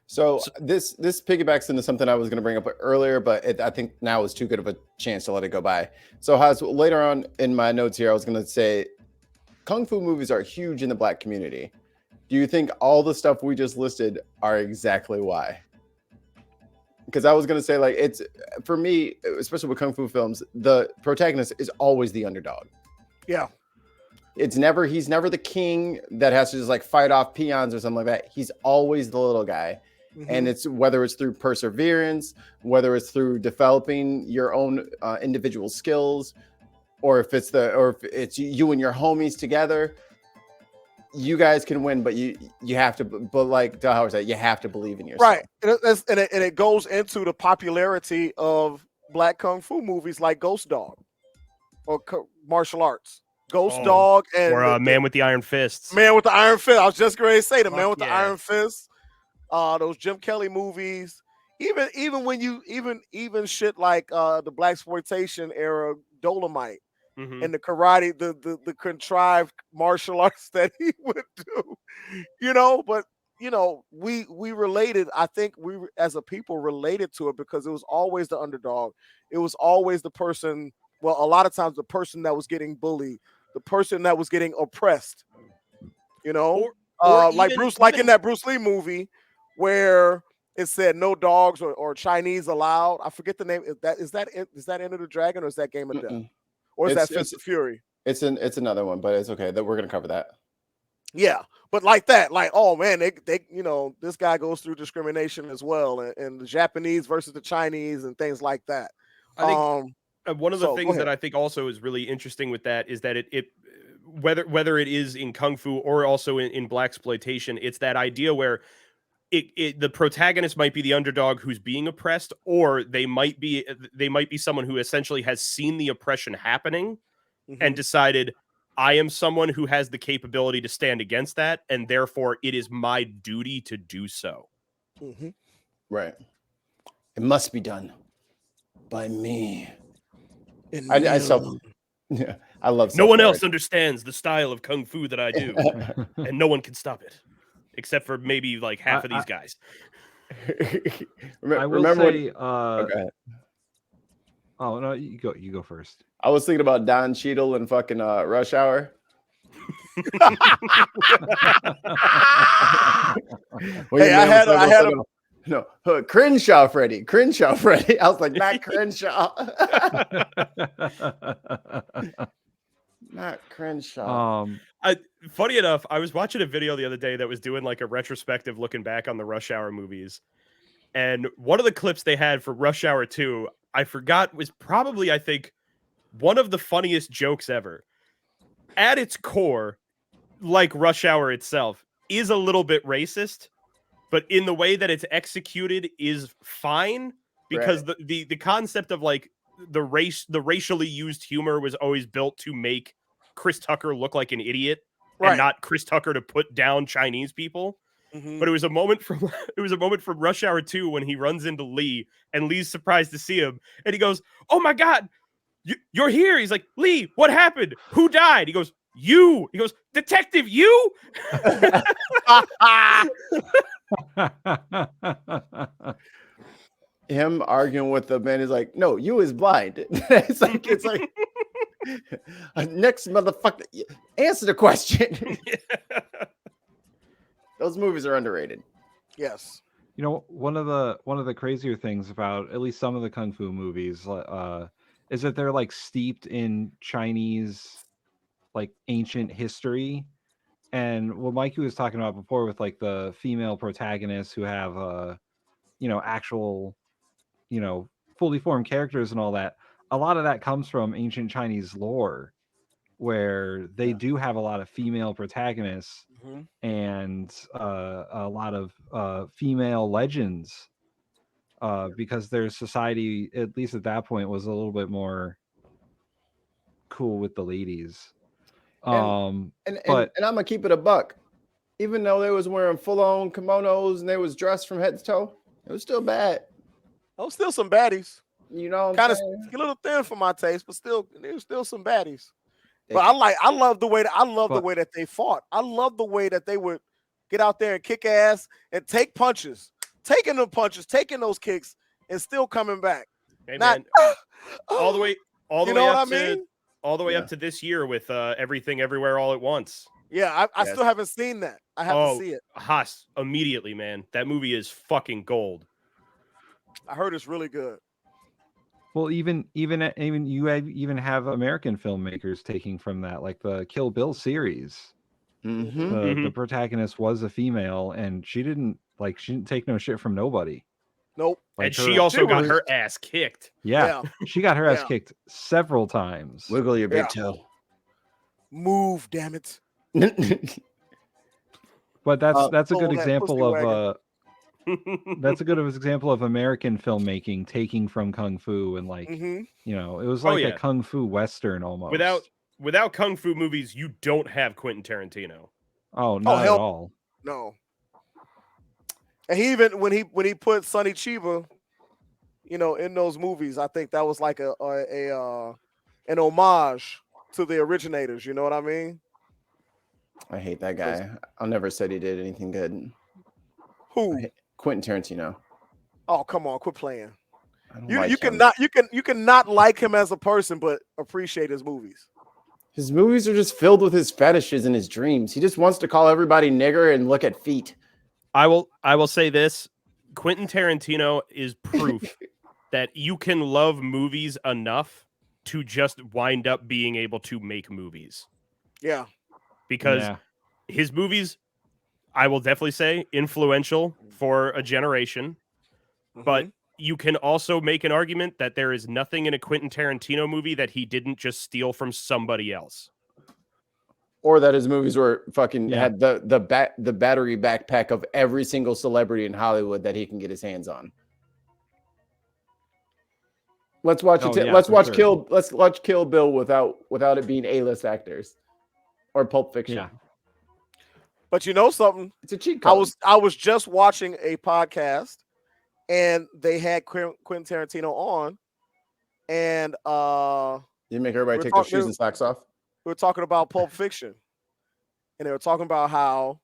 So this piggybacks into something I was going to bring up earlier, but I think now is too good of a chance to let it go by. So later on in my notes here, I was going to say Kung Fu movies are huge in the Black community. Do you think all the stuff we just listed are exactly why? Because I was going to say, like, it's, for me, especially with Kung Fu films, the protagonist is always the underdog. Yeah. He's never the king that has to just like fight off peons or something like that. He's always the little guy. And it's whether it's through perseverance, whether it's through developing your own individual skills, or if it's you and your homies together, you guys can win, but you have to, but like Delhauer said, you have to believe in yourself. Right. And it goes into the popularity of Black Kung Fu movies like Ghost Dog or martial arts. Ghost Dog and Man with the Iron Fists. Man with the Iron Fist. I was just going to say the Man with the Iron Fist. Those Jim Kelly movies. Even when you even shit like the Blaxploitation era Dolomite. And the karate, the contrived martial arts that he would do, but we related. I think we as a people related to it because it was always the underdog. It was always the person. Well, a lot of times the person that was getting bullied, the person that was getting oppressed. Or like in that Bruce Lee movie where it said no dogs or Chinese allowed. I forget the name. Is that Enter the Dragon or is that Game of Death? Or is that Fist of Fury? It's another one, but it's okay. That we're gonna cover that. Yeah, but like that, like, oh man, they this guy goes through discrimination as well, and the Japanese versus the Chinese and things like that. I think one of the things that I think also is really interesting with that is that it whether it is in Kung Fu or also in blaxploitation, it's that idea where the protagonist might be the underdog who's being oppressed, or they might be someone who essentially has seen the oppression happening and decided, I am someone who has the capability to stand against that, and therefore it is my duty to do so. Right. It must be done by me. I love no one else understands the style of Kung Fu that I do, and no one can stop it. Except for maybe like half of these guys. I will say. Okay. Oh no, you go first. I was thinking about Don Cheadle and fucking Rush Hour. Crenshaw Freddy. I was like, not Crenshaw. Not Crenshaw. Funny enough, I was watching a video the other day that was doing like a retrospective looking back on the Rush Hour movies. And one of the clips they had for Rush Hour 2, I forgot, was probably, I think, one of the funniest jokes ever. At its core, like Rush Hour itself, is a little bit racist, but in the way that it's executed is fine, because the concept of like the racially used humor was always built to make Chris Tucker look like an idiot and not Chris Tucker to put down Chinese people. But it was a moment from Rush Hour 2 when he runs into Lee and Lee's surprised to see him, and he goes, "Oh my God, you're here!" He's like, "Lee, what happened? Who died?" He goes, "You." He goes, "Detective, you?" Him arguing with the man is like, "No, you is blind." it's like next motherfucker, answer the question. Those movies are underrated. Yes. You know, one of the crazier things about at least some of the Kung Fu movies is that they're like steeped in Chinese, like ancient history. And what Mikey was talking about before with like the female protagonists who have actual, fully formed characters and all that, a lot of that comes from ancient Chinese lore, where they do have a lot of female protagonists and a lot of female legends, because their society, at least at that point, was a little bit more cool with the ladies. But I'm gonna keep it a buck. Even though they was wearing full-on kimonos and they was dressed from head to toe, it was still bad. Oh, still some baddies. You know, kind of a little thin for my taste, but still, there's still some baddies. But I love the way that they fought. I love the way that they would get out there and kick ass and take punches, taking those kicks, and still coming back. Hey, man, all the way up to this year with Everything Everywhere All at Once. Yeah, I still haven't seen that. I have to see it. Haas, immediately, man. That movie is fucking gold. I heard it's really good. Well, even you have American filmmakers taking from that, like the Kill Bill series. The protagonist was a female, and she didn't take no shit from nobody. Nope. Like and she also got her ass kicked. Yeah. She got her ass kicked several times. Wiggle your big toe. Move, damn it. But that's a good example of that's a good example of American filmmaking taking from Kung Fu and it was like a Kung Fu Western almost. Without Kung Fu movies, you don't have Quentin Tarantino. Oh, not at all. No. And he even when he put Sonny Chiba, in those movies, I think that was like an homage to the originators. You know what I mean? I hate that guy. I'll never said he did anything good. Who? Quentin Tarantino. Oh, come on, quit playing. You cannot like him as a person, but appreciate his movies. His movies are just filled with his fetishes and his dreams. He just wants to call everybody nigger and look at feet. I will say this: Quentin Tarantino is proof that you can love movies enough to just wind up being able to make movies. Yeah, because his movies, I will definitely say, influential for a generation, but you can also make an argument that there is nothing in a Quentin Tarantino movie that he didn't just steal from somebody else. Or that his movies were fucking had the battery backpack of every single celebrity in Hollywood that he can get his hands on. Let's watch Let's watch Kill Bill without it being A-list actors or Pulp Fiction. Yeah. But you know something? It's a cheat code. I was just watching a podcast, and they had Quentin Tarantino on, and you make everybody take their shoes and socks off. We were talking about Pulp Fiction, and they were talking about how,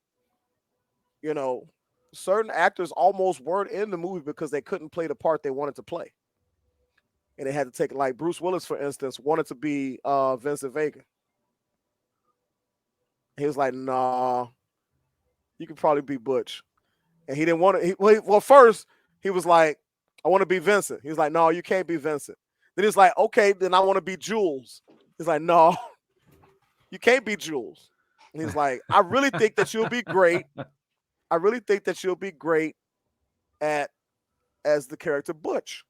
certain actors almost weren't in the movie because they couldn't play the part they wanted to play, and they had to take, like Bruce Willis, for instance, wanted to be Vincent Vega. He was like, "Nah, you could probably be Butch," and he didn't want to. Well, first he was like, "I want to be Vincent." He was like, "No, you can't be Vincent." Then he's like, "Okay, then I want to be Jules." He's like, "No, you can't be Jules." And he's like, "I really think that you'll be great. I really think that you'll be great as the character Butch."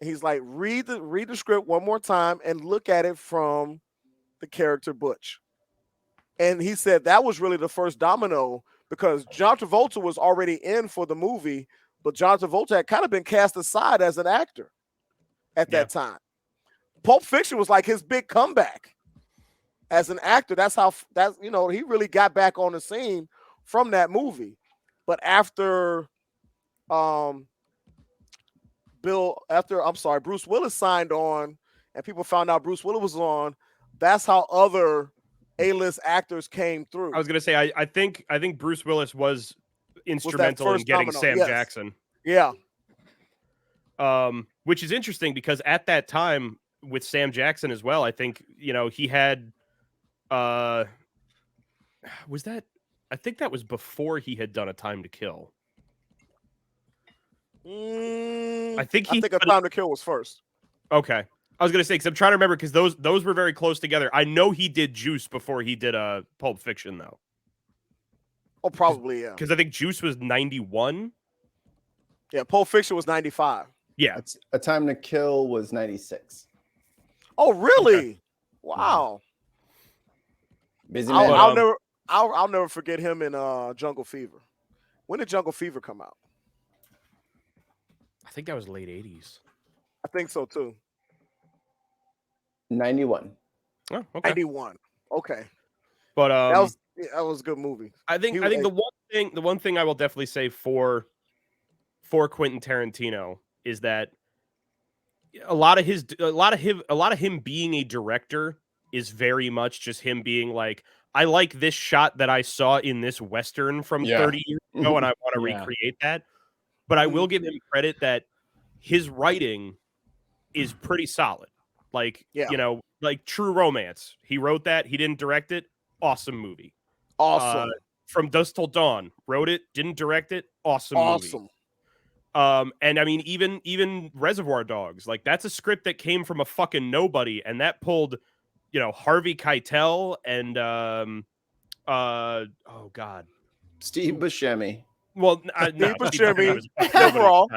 And he's like, read the script one more time and look at it from the character Butch. And he said that was really the first domino, because John Travolta was already in for the movie, but John Travolta had kind of been cast aside as an actor at that time. Pulp Fiction was like his big comeback as an actor. He really got back on the scene from that movie. But after Bruce Willis signed on and people found out Bruce Willis was on, that's how other A-list actors came through. I was gonna say, I think Bruce Willis was instrumental in getting Sam Jackson. Yeah. Which is interesting because at that time with Sam Jackson as well, I think, he had I think that was before he had done A Time to Kill. I think A Time to Kill was first. Okay. I was going to say, because I'm trying to remember, because those were very close together. I know he did Juice before he did Pulp Fiction, though. Oh, probably, yeah. Because I think Juice was 91. Yeah, Pulp Fiction was 95. Yeah. A Time to Kill was 96. Oh, really? Okay. Wow. Busy man. I'll never forget him in Jungle Fever. When did Jungle Fever come out? I think that was late 80s. I think so, too. 91. Oh, okay. 91. Okay. But that was a good movie. I think the one thing I will definitely say for Quentin Tarantino is that a lot of him being a director is very much just him being like, I like this shot that I saw in this Western from 30 years ago, and I want to recreate that. But I will give him credit that his writing is pretty solid. Like, like True Romance. He wrote that. He didn't direct it. Awesome movie. Awesome. From Dusk Till Dawn. Wrote it. Didn't direct it. Awesome movie. And I mean, even Reservoir Dogs. Like, that's a script that came from a fucking nobody. And that pulled, Harvey Keitel and, oh, God. Steve Buscemi. Well, Steve Buscemi. Tim Roth.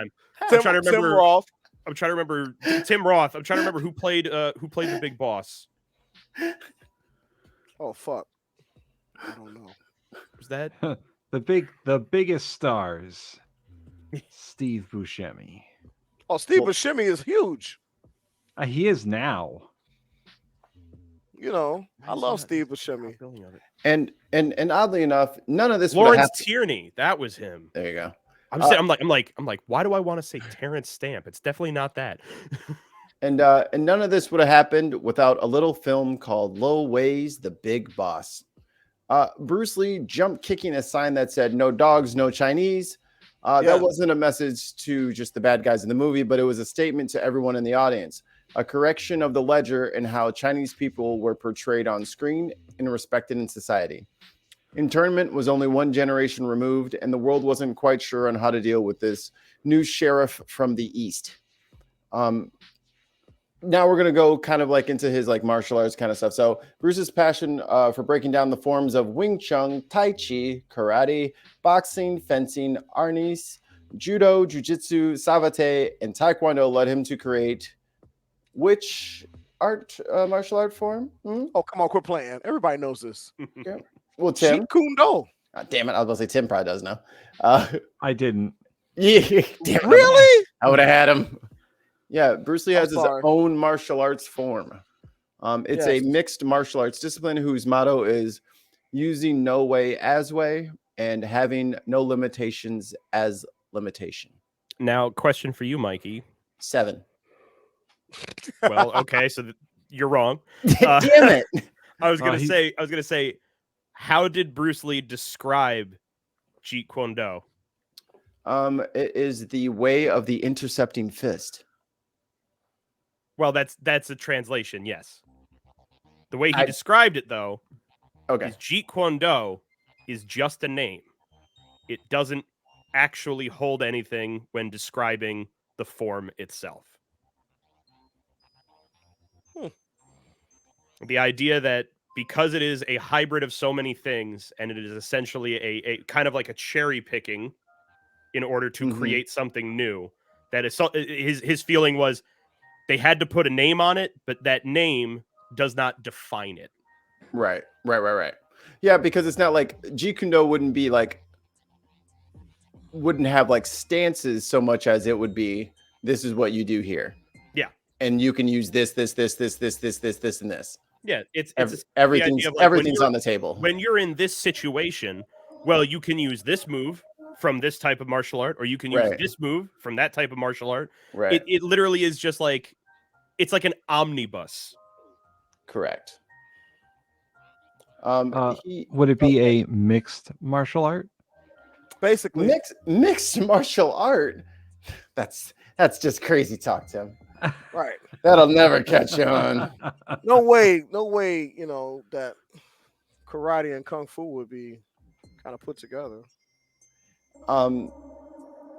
I'm trying to remember Tim Roth. I'm trying to remember who played the big boss. Oh fuck! I don't know. Was that the biggest stars? Steve Buscemi. Oh, Steve Buscemi is huge. He is now. I love Steve Buscemi. And oddly enough, none of this. Lawrence Tierney. That was him. There you go. I'm like, why do I want to say Terrence Stamp? It's definitely not that. And none of this would have happened without a little film called Lil Wayne's The Big Boss. Bruce Lee jumped kicking a sign that said "No dogs, no Chinese." That wasn't a message to just the bad guys in the movie, but it was a statement to everyone in the audience. A correction of the ledger and how Chinese people were portrayed on screen and respected in society. Internment was only one generation removed, and the world wasn't quite sure on how to deal with this new sheriff from the East. Now we're going to go kind of like into his like martial arts kind of stuff. So Bruce's passion for breaking down the forms of Wing Chun, Tai Chi, karate, boxing, fencing, arnis, judo, jiu-jitsu, savate, and taekwondo led him to create which martial art form? Oh, come on, quit playing. Everybody knows this. Yeah. Well, Tim. Jeet Kune Do. Damn it, I was going to say Tim probably does now. I didn't. Yeah, damn it. Really? I would have had him. Yeah, Bruce Lee has his own martial arts form. It's a mixed martial arts discipline whose motto is using no way as way and having no limitations as limitation. Now, question for you, Mikey. 7. Well, okay, so you're wrong. Damn it! I was gonna say, how did Bruce Lee describe Jeet Kune Do? It is the way of the intercepting fist. Well, that's a translation, yes. The way he described it, though, is Jeet Kune Do is just a name. It doesn't actually hold anything when describing the form itself. The idea that because it is a hybrid of so many things, and it is essentially a kind of like a cherry picking in order to create something new, that is his feeling was they had to put a name on it, but that name does not define it. Right. Yeah, because it's not like Jeet Kune Do wouldn't have like stances so much as it would be, this is what you do here. Yeah. And you can use this, and this. Yeah, it's everything's on the table. When you're in this situation, well, you can use this move from this type of martial art, or you can use this move from that type of martial art. Right. It literally is just like, it's like an omnibus. Correct. Would it be a mixed martial art? Basically, mixed martial art. That's just crazy talk, Tim. Right. That'll never catch on. No way, you know, that karate and kung fu would be kind of put together.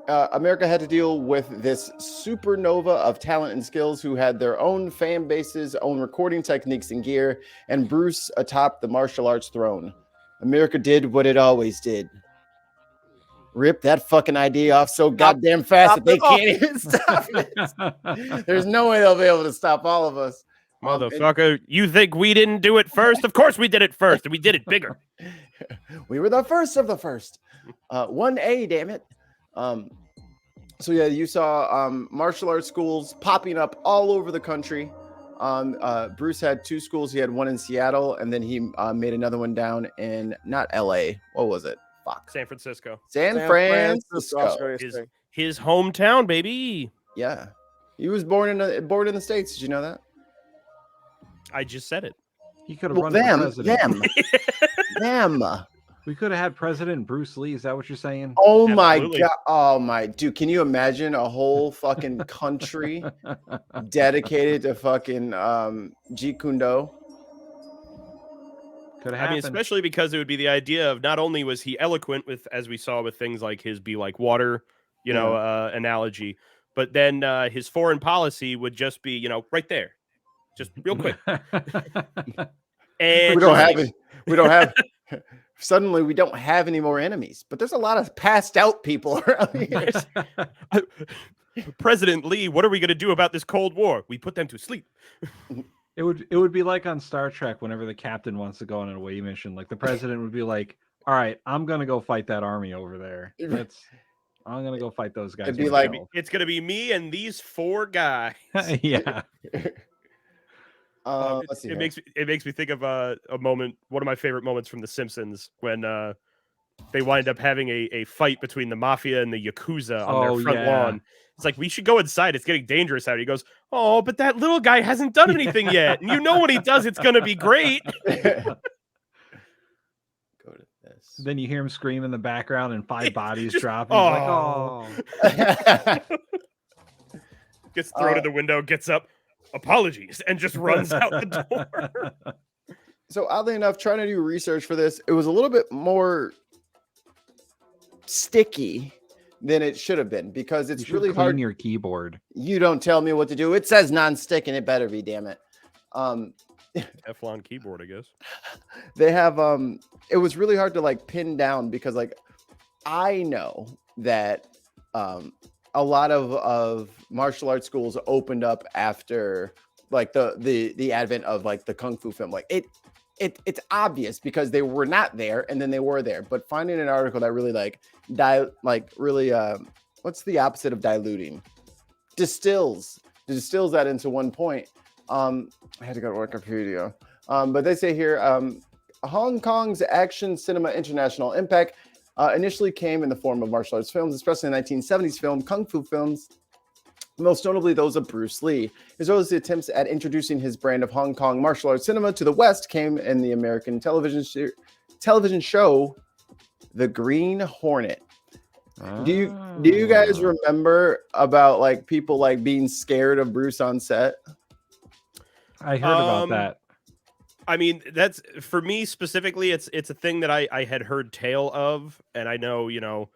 America had to deal with this supernova of talent and skills who had their own fan bases, own recording techniques and gear, and Bruce atop the martial arts throne. America did what it always did. Rip that fucking idea off so goddamn fast that they can't even stop it. There's no way they'll be able to stop all of us. Motherfucker, you think we didn't do it first? Of course we did it first, and we did it bigger. We were the first of the first. 1A, damn it. So yeah, you saw martial arts schools popping up all over the country. Bruce had 2 schools. He had one in Seattle, and then he made another one down in not LA. What was it? Fuck. San Francisco. San Francisco. His hometown, baby. Yeah. He was born in the States. Did you know that? I just said it. He could have run for president. Them. We could have had President Bruce Lee. Is that what you're saying? Oh my God. Oh my dude. Can you imagine a whole fucking country dedicated to fucking Jeet Kune Do? Could have happened. I mean, especially because it would be the idea of not only was he eloquent with, as we saw with things like his be like water, analogy, but then his foreign policy would just be, right there, just real quick. And we don't have. Suddenly, we don't have any more enemies, but there's a lot of passed out people around here. President Lee, what are we going to do about this Cold War? We put them to sleep. It would be like on Star Trek whenever the captain wants to go on an away mission. Like the president would be like, "All right, I'm gonna go fight that army over there. I'm gonna go fight those guys." It'd be like, it's gonna be me and these 4 guys. Yeah. Let's see. It makes me think of a moment. One of my favorite moments from The Simpsons when they wind up having a fight between the mafia and the Yakuza on their front lawn. It's like, we should go inside. It's getting dangerous out. He goes, "Oh, but that little guy hasn't done anything yet. And you know when he does, it's going to be great." Go to this. Then you hear him scream in the background, and 5 bodies drop. Oh. He's like, "Oh!" Gets thrown to the window, gets up, apologies, and just runs out the door. So oddly enough, trying to do research for this, it was a little bit more sticky than it should have been because it's really hard. Your keyboard. You don't tell me what to do. It says non-stick, and it better be. Damn it. Teflon keyboard, I guess. They have it was really hard to like pin down because like I know that a lot of martial arts schools opened up after like the advent of like the kung fu film. Like it's obvious because they were not there and then they were there. But finding an article that really what's the opposite of diluting? Distills that into one point. I had to go to Wikipedia. But they say here, Hong Kong's action cinema international impact initially came in the form of martial arts films, especially in the 1970s film, kung fu films, most notably those of Bruce Lee. His earliest attempts at introducing his brand of Hong Kong martial arts cinema to the West came in the American television show, The Green Hornet. Do you guys remember about like people like being scared of Bruce on set? I heard about that. I mean, that's for me specifically. It's a thing that I had heard tale of, and I know, you know,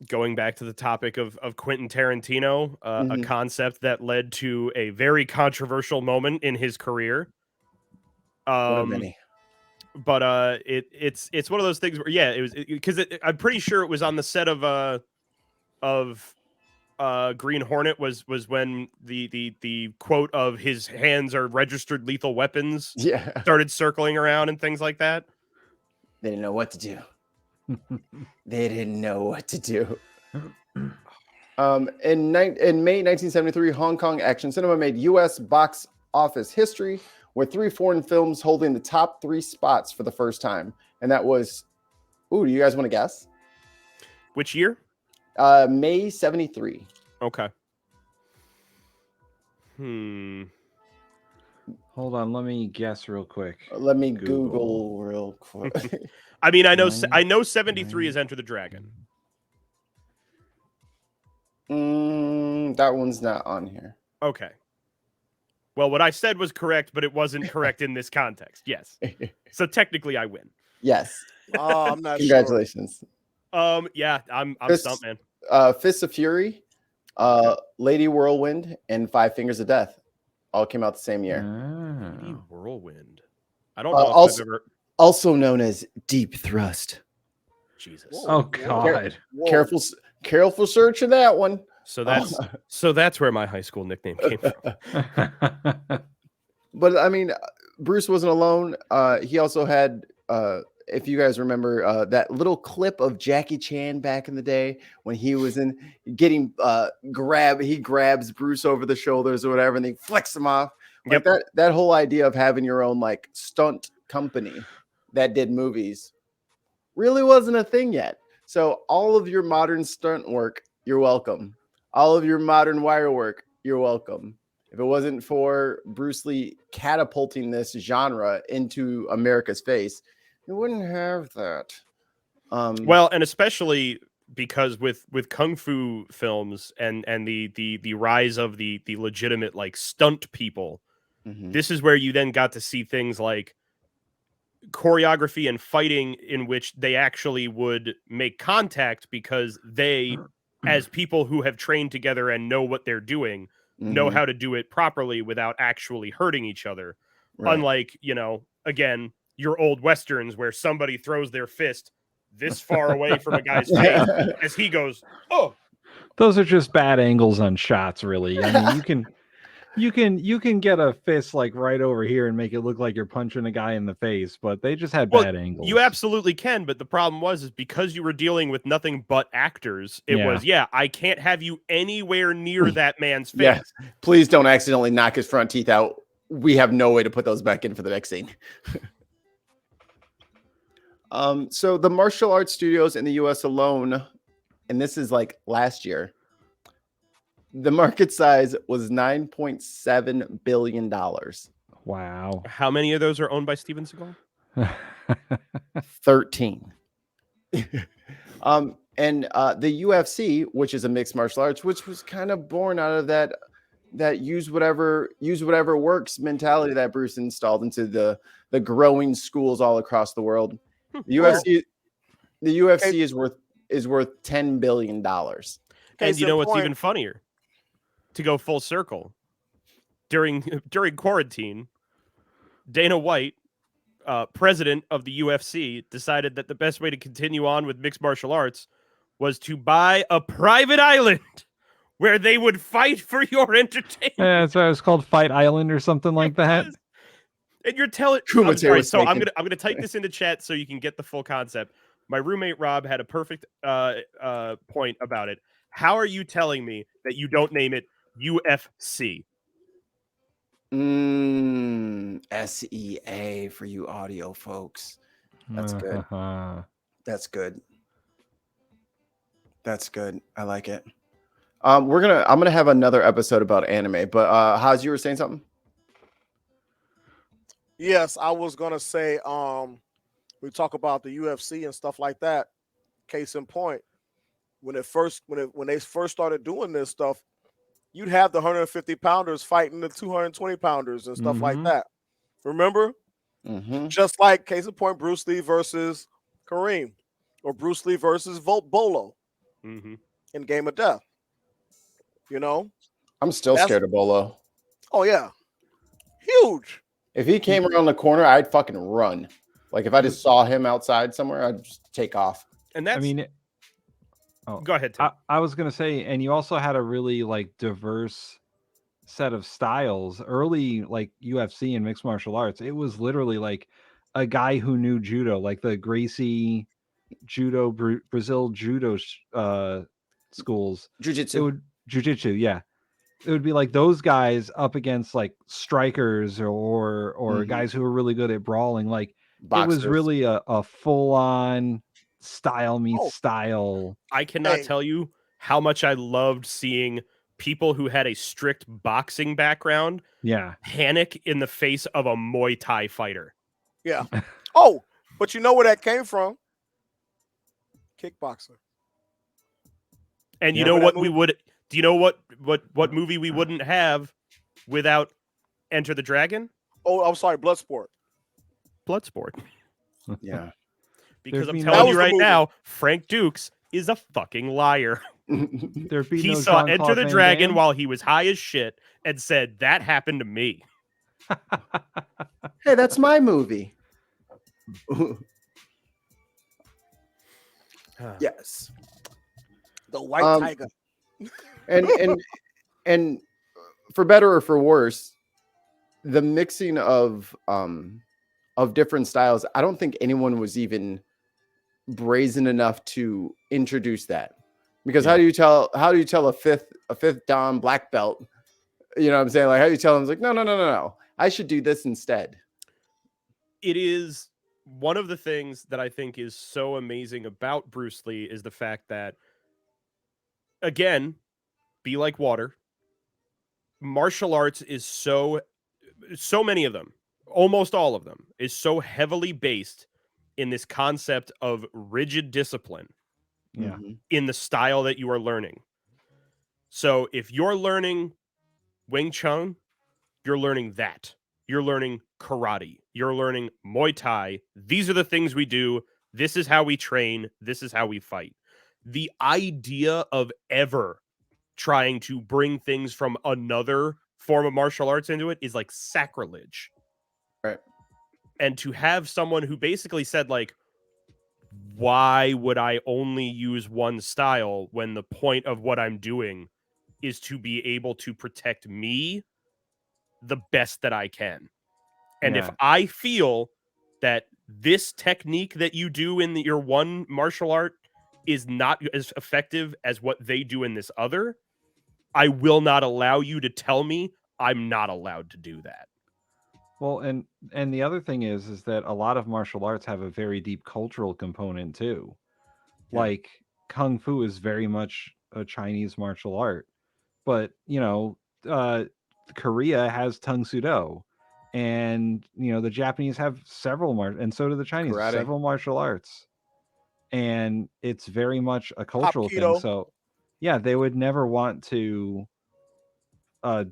going back to the topic of Quentin Tarantino, a concept that led to a very controversial moment in his career. But it's one of those things where it was because I'm pretty sure it was on the set of Green Hornet was when the quote of his hands are registered lethal weapons started circling around and things like that. They didn't know what to do. They didn't know what to do. In May 1973, Hong Kong action cinema made U.S. box office history with 3 foreign films holding the top 3 spots for the first time. And that was, do you guys want to guess? Which year? May 73. Okay. Hold on, let me guess real quick. Let me Google real quick. I mean, I know 73 is Enter the Dragon. That one's not on here. Okay. Well, what I said was correct, but it wasn't correct in this context. Yes. So technically I win. Yes. Oh, I'm not Congratulations. Yeah, I'm stumped, man. Fists of Fury, Lady Whirlwind, and 5 Fingers of Death all came out the same year. Lady Whirlwind. I don't know if I've ever... Also known as Deep Thrust. Jesus. Oh God. Careful search of that one. So that's where my high school nickname came from. But I mean, Bruce wasn't alone. He also had if you guys remember that little clip of Jackie Chan back in the day when he was getting he grabs Bruce over the shoulders or whatever and he flicks him off. Like that whole idea of having your own like stunt company that did movies really wasn't a thing yet. So all of your modern stunt work, you're welcome. All of your modern wire work, you're welcome. If it wasn't for Bruce Lee catapulting this genre into America's face, you wouldn't have that. Well, and especially because with kung fu films and the rise of the legitimate like stunt people, this is where you then got to see things like choreography and fighting in which they actually would make contact because they, as people who have trained together and know what they're doing, know how to do it properly without actually hurting each other. Right. Unlike, again, your old Westerns where somebody throws their fist this far away from a guy's face as he goes, oh. Those are just bad angles on shots, really. I mean, you can get a fist like right over here and make it look like you're punching a guy in the face, but they just had bad angles. You absolutely can, but the problem is because you were dealing with nothing but actors, I can't have you anywhere near that man's face. Yeah. Please don't accidentally knock his front teeth out. We have no way to put those back in for the next scene. So the martial arts studios in the US alone, and this is like last year, the market size was $9.7 billion. Wow. How many of those are owned by Steven Seagal? 13. And the UFC, which is a mixed martial arts, which was kind of born out of that use whatever works mentality that Bruce installed into the growing schools all across the world. The UFC is worth $10 billion. And you know what's even funnier? To go full circle, during quarantine, Dana White, president of the UFC, decided that the best way to continue on with mixed martial arts was to buy a private island where they would fight for your entertainment. Yeah, that's why it was called Fight Island or something like that. And you're telling. I'm sorry. So I'm gonna type this into chat so you can get the full concept. My roommate Rob had a perfect point about it. How are you telling me that you don't name it UFC? SEA for you audio folks. That's good. That's good. That's good. I like it. I'm gonna have another episode about anime, but Haas, you were saying something? Yes, I was gonna say we talk about the UFC and stuff like that. Case in point, when they first started doing this stuff, you'd have the 150 pounders fighting the 220 pounders and stuff like that. Remember? Just like case in point, Bruce Lee versus Kareem, or Bruce Lee versus Bolo in Game of Death. You know, I'm still scared of Bolo. Oh yeah, huge. If he came around the corner, I'd fucking run. Like if I just saw him outside somewhere, I'd just take off. And that's, I mean, go ahead, Tim. I was gonna say, and you also had a really like diverse set of styles. Early like UFC and mixed martial arts, it was literally like a guy who knew judo, like the Gracie judo, Brazil judo schools. Jiu-jitsu, yeah. It would be like those guys up against like strikers or guys who are really good at brawling. Like boxers. It was really a full-on style meets style. I cannot tell you how much I loved seeing people who had a strict boxing background panic in the face of a Muay Thai fighter. Yeah. But you know where that came from? Kickboxer. And you know what we would... Do you know what movie we wouldn't have without Enter the Dragon? Oh, I'm sorry, Bloodsport. Yeah. Because I'm telling you right now, Frank Dukes is a fucking liar. He saw Enter the Dragon while he was high as shit and said, that happened to me. Hey, that's my movie. Yes. The White Tiger. And for better or for worse, the mixing of different styles, I don't think anyone was even brazen enough to introduce that. Because how do you tell a fifth Dan black belt? You know what I'm saying? Like how do you tell them? It's like no. I should do this instead. It is one of the things that I think is so amazing about Bruce Lee is the fact that, again, be like water. Martial arts is so many of them, almost all of them, is so heavily based in this concept of rigid discipline in the style that you are learning. So if you're learning Wing Chun, you're learning that. You're learning karate. You're learning Muay Thai. These are the things we do. This is how we train. This is how we fight. The idea of ever trying to bring things from another form of martial arts into it is like sacrilege. Right. And to have someone who basically said like, why would I only use one style when the point of what I'm doing is to be able to protect me the best that I can. And if I feel that this technique that you do in your one martial art is not as effective as what they do in this other, I will not allow you to tell me I'm not allowed to do that. Well, and the other thing is that a lot of martial arts have a very deep cultural component too. Yeah. Like Kung Fu is very much a Chinese martial art, but Korea has Tung Soo Do, And the Japanese have several and so do the Chinese, Karate. several martial arts, and it's very much a cultural thing. So yeah, they would never want to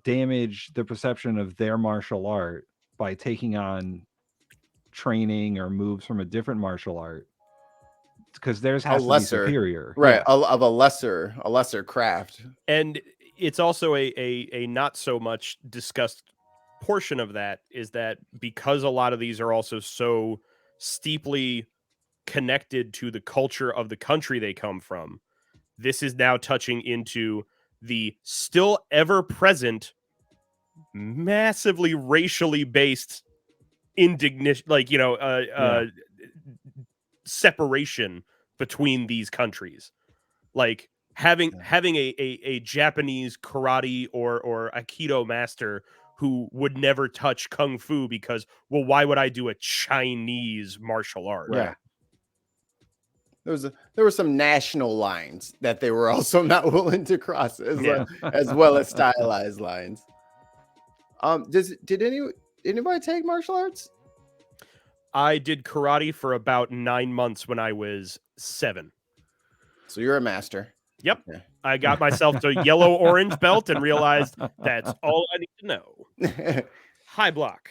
damage the perception of their martial art by taking on training or moves from a different martial art, because theirs has to be superior, right? Of a lesser craft. And it's also a not so much discussed portion of that is that because a lot of these are also so steeply connected to the culture of the country they come from, this is now touching into the still ever present, massively racially based indignation, separation between these countries. Like having a Japanese karate or aikido master who would never touch kung fu because, well, why would I do a Chinese martial art? Yeah. There were some national lines that they were also not willing to cross, as well as stylized lines. Did anybody take martial arts? I did karate for about 9 months when I was 7. So you're a master. Yep. Okay. I got myself to yellow-orange belt and realized that's all I need to know. High block.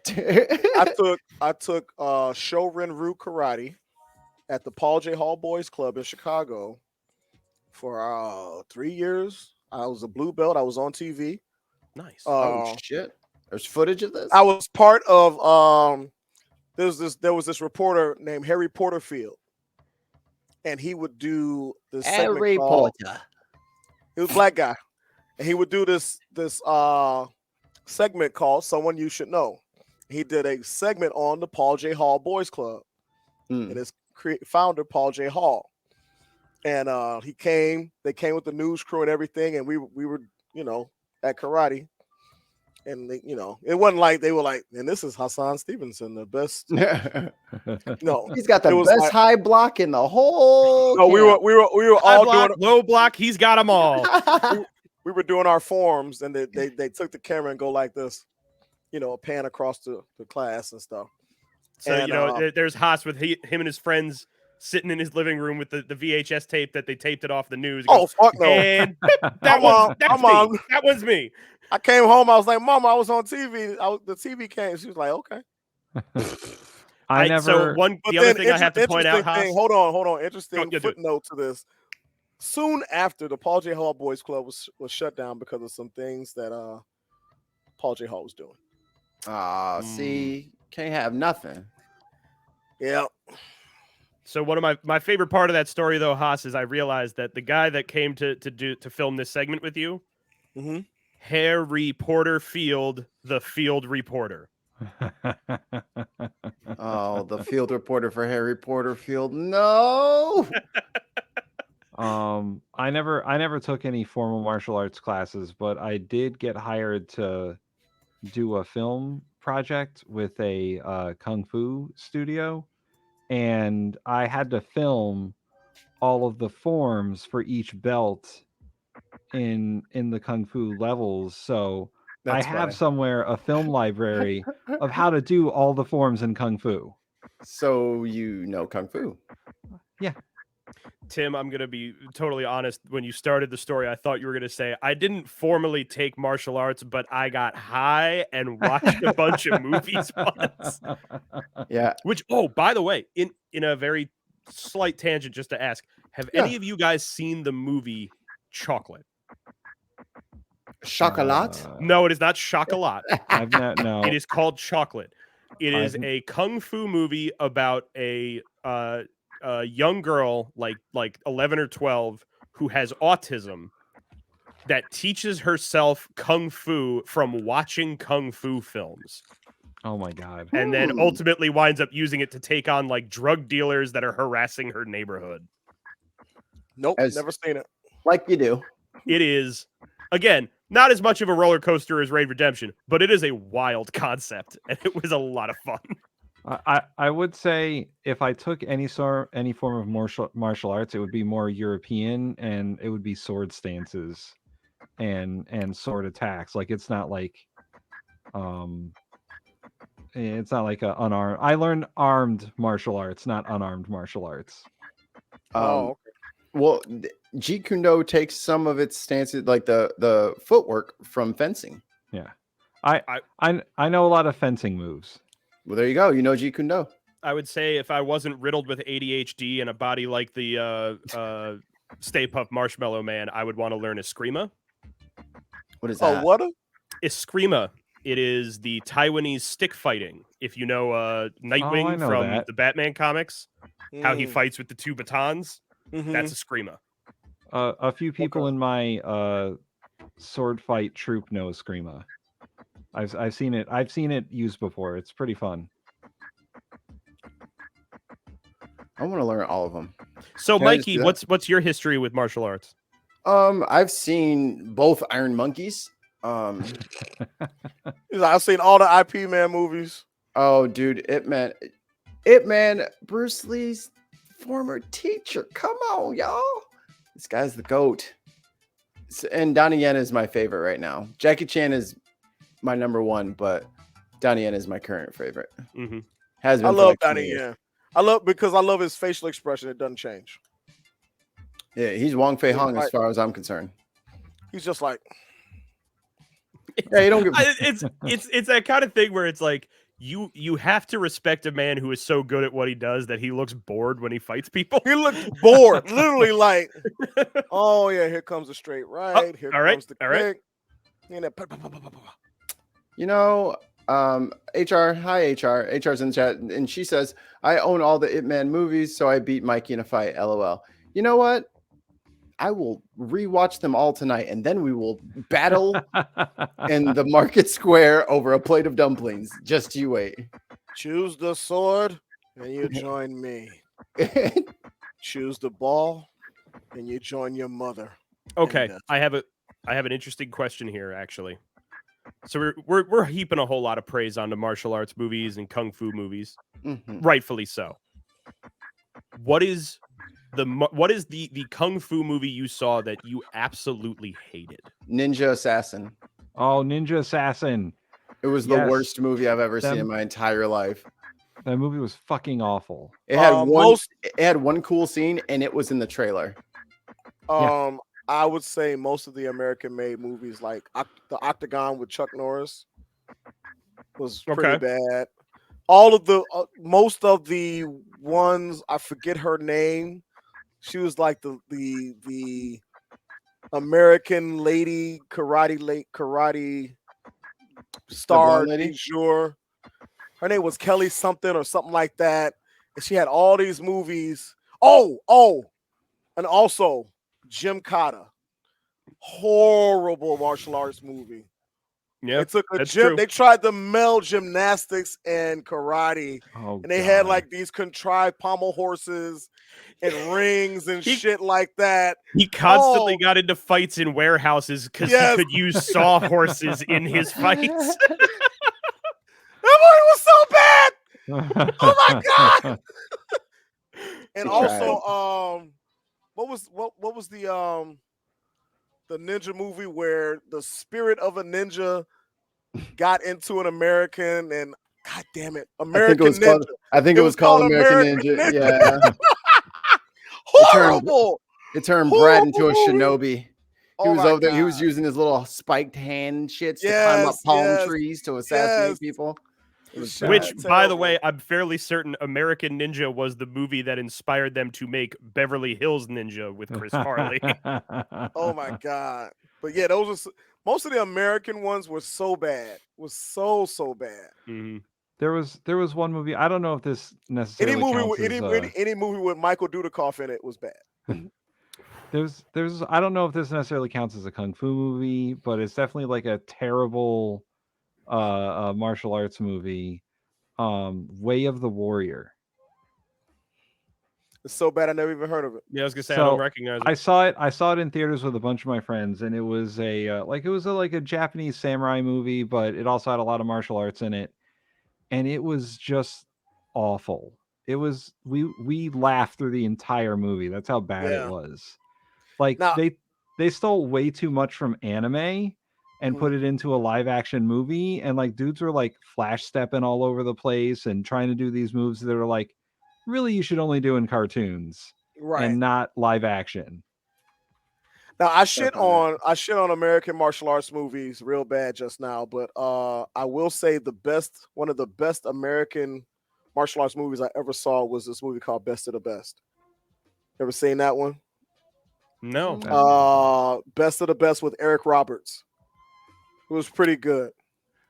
I took Shorin-ryu karate at the Paul J. Hall Boys Club in Chicago for 3 years. I was a blue belt. I was on TV. Nice. Oh shit! There's footage of this. I was part of. There was this reporter named Harry Porterfield, and he would do this Harry Porter. He was a black guy, and he would do this segment called "Someone You Should Know." He did a segment on the Paul J. Hall Boys Club, and his founder Paul J. Hall, and they came with the news crew and everything, and we were at karate. And it wasn't like they were like, and this is Hassan Stevenson, the best. No, he's got the best high block in the whole. No, we were all doing low block. He's got them all. we were doing our forms, and they took the camera and go like this, pan across the class and stuff. So and, there's Haas with him and his friends sitting in his living room with the VHS tape that they taped it off the news. Oh, fuck no! And that one's me. I came home. I was like, "Mom, I was on TV." The TV came. She was like, "Okay." I never. So the other thing I have to point out, Haas, hold on. Interesting footnote to this. Soon after, the Paul J. Hall Boys Club was shut down because of some things that Paul J. Hall was doing. See, can't have nothing. Yeah. So one of my favorite part of that story, though, Haas, is I realized that the guy that came to film this segment with you. Mm-hmm. Harry Porterfield, the field reporter. Oh, the field reporter for Harry Porterfield. No. I never took any formal martial arts classes, but I did get hired to do a film project with a kung fu studio, and I had to film all of the forms for each belt in the kung fu levels. So I have somewhere a film library of how to do all the forms in kung fu. So kung fu. Yeah. Tim, I'm going to be totally honest. When you started the story, I thought you were going to say, I didn't formally take martial arts, but I got high and watched a bunch of movies once. Yeah. Which, by the way, in a very slight tangent, just to ask, have any of you guys seen the movie Chocolate? Chocolat? No, it is not Chocolat. I've not. No, it is called Chocolate. It is a kung fu movie about a young girl, like 11 or 12, who has autism, that teaches herself kung fu from watching kung fu films. Oh my god! And then ultimately winds up using it to take on like drug dealers that are harassing her neighborhood. Nope, never seen it. Like you do. It is, again, not as much of a roller coaster as Raid Redemption, but it is a wild concept, and it was a lot of fun. I would say if I took any form of martial arts, it would be more European, and it would be sword stances and sword attacks. Like, it's not like It's not like a unarmed. I learned armed martial arts, not unarmed martial arts. Okay. Well, Jeet Kune Do takes some of its stances, like the footwork, from fencing. Yeah, I know a lot of fencing moves. Well, there you go. You know Jeet Kune Do. I would say if I wasn't riddled with ADHD and a body like the Stay Puft Marshmallow Man, I would want to learn Eskrima. What is that? What? Eskrima. It is the Taiwanese stick fighting. If you know Nightwing from the Batman comics, how he fights with the two batons, that's Eskrima. A few people in my sword fight troop know Eskrima. I've seen it. I've seen it used before. It's pretty fun. I want to learn all of them. So, Mikey, what's your history with martial arts? I've seen both Iron Monkeys. I've seen all the IP Man movies. Oh, dude, Ip Man, Bruce Lee's former teacher. Come on, y'all. This guy's the GOAT. And Donnie Yen is my favorite right now. Jackie Chan is my number one, but Donnie Yen is my current favorite. Mm-hmm. Has been. I love Donnie Yen. I love his facial expression. It doesn't change. Yeah, he's Wong Fei Hung as far as I'm concerned. He's just like, yeah, you don't give. It's that kind of thing where it's like you have to respect a man who is so good at what he does that he looks bored when he fights people. He looks bored, literally like, oh yeah, here comes the straight right. Here comes the kick. You know, HR, hi HR. HR's in the chat, and she says, I own all the Ip Man movies, so I beat Mikey in a fight. LOL. You know what? I will rewatch them all tonight, and then we will battle in the market square over a plate of dumplings. Just you wait. Choose the sword, and you join me. Choose the ball, and you join your mother. Okay, I have an interesting question here, actually. So we're heaping a whole lot of praise onto martial arts movies and kung fu movies, rightfully so. What is the kung fu movie you saw that you absolutely hated? Ninja Assassin. Oh, Ninja Assassin. It was the worst movie I've ever seen in my entire life. That movie was fucking awful. It had one cool scene, and it was in the trailer. I would say most of the American-made movies, like the Octagon with Chuck Norris, was pretty bad. All of the most of the ones, I forget her name. She was like the American lady karate star. Sure, her name was Kelly something or something like that, and she had all these movies. And also Jim Cotta, horrible martial arts movie. Yeah, they took a gym. They tried to meld gymnastics and karate, and they had like these contrived pommel horses and rings and shit like that. He constantly got into fights in warehouses because he could use sawhorses in his fights. That movie was so bad. Oh my god! And also, what was the ninja movie where the spirit of a ninja got into an American and god damn it, American Ninja. I think it was called American Ninja. Yeah. Horrible. It turned Brad into a shinobi. He was over there. He was using his little spiked hand shits to climb up palm trees to assassinate people. Which, by the way, I'm fairly certain American Ninja was the movie that inspired them to make Beverly Hills Ninja with Chris Farley. Oh my god! But yeah, those are most of the American ones were so bad. Was so bad. Mm-hmm. There was one movie. I don't know if this necessarily any movie with Michael Dudikoff in it was bad. There's I don't know if this necessarily counts as a kung fu movie, but it's definitely like a terrible martial arts movie. Way of the Warrior. It's so bad I never even heard of it. Yeah, I was gonna say I don't recognize it. I saw it in theaters with a bunch of my friends, and it was a Japanese samurai movie, but it also had a lot of martial arts in it, and it was just awful. It was we laughed through the entire movie. That's how bad it was. Like they stole way too much from anime, and put it into a live action movie, and like dudes were like flash stepping all over the place and trying to do these moves that are like, really, you should only do in cartoons and not live action. Now I shit on American martial arts movies real bad just now, but I will say one of the best American martial arts movies I ever saw was this movie called Best of the Best. Ever seen that one? No. Best of the Best with Eric Roberts. It was pretty good.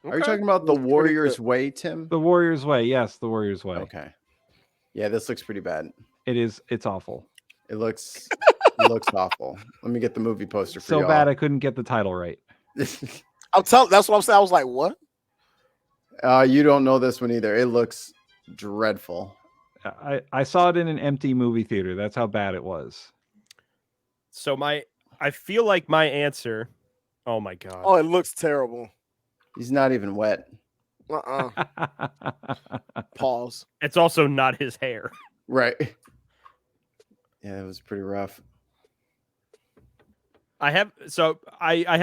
Are you talking about The Warrior's Way, Tim? The Warrior's Way, yes, The Warrior's Way. Okay. Yeah, this looks pretty bad. It is. It's awful. It looks awful. Let me get the movie poster for so y'all. bad I couldn't get the title right. That's what I'm saying. I was like, what? You don't know this one either. It looks dreadful. I saw it in an empty movie theater. That's how bad it was. So I feel like my answer. Oh my god. Oh, it looks terrible. He's not even wet. Pause. It's also not his hair. Right. Yeah, it was pretty rough. I have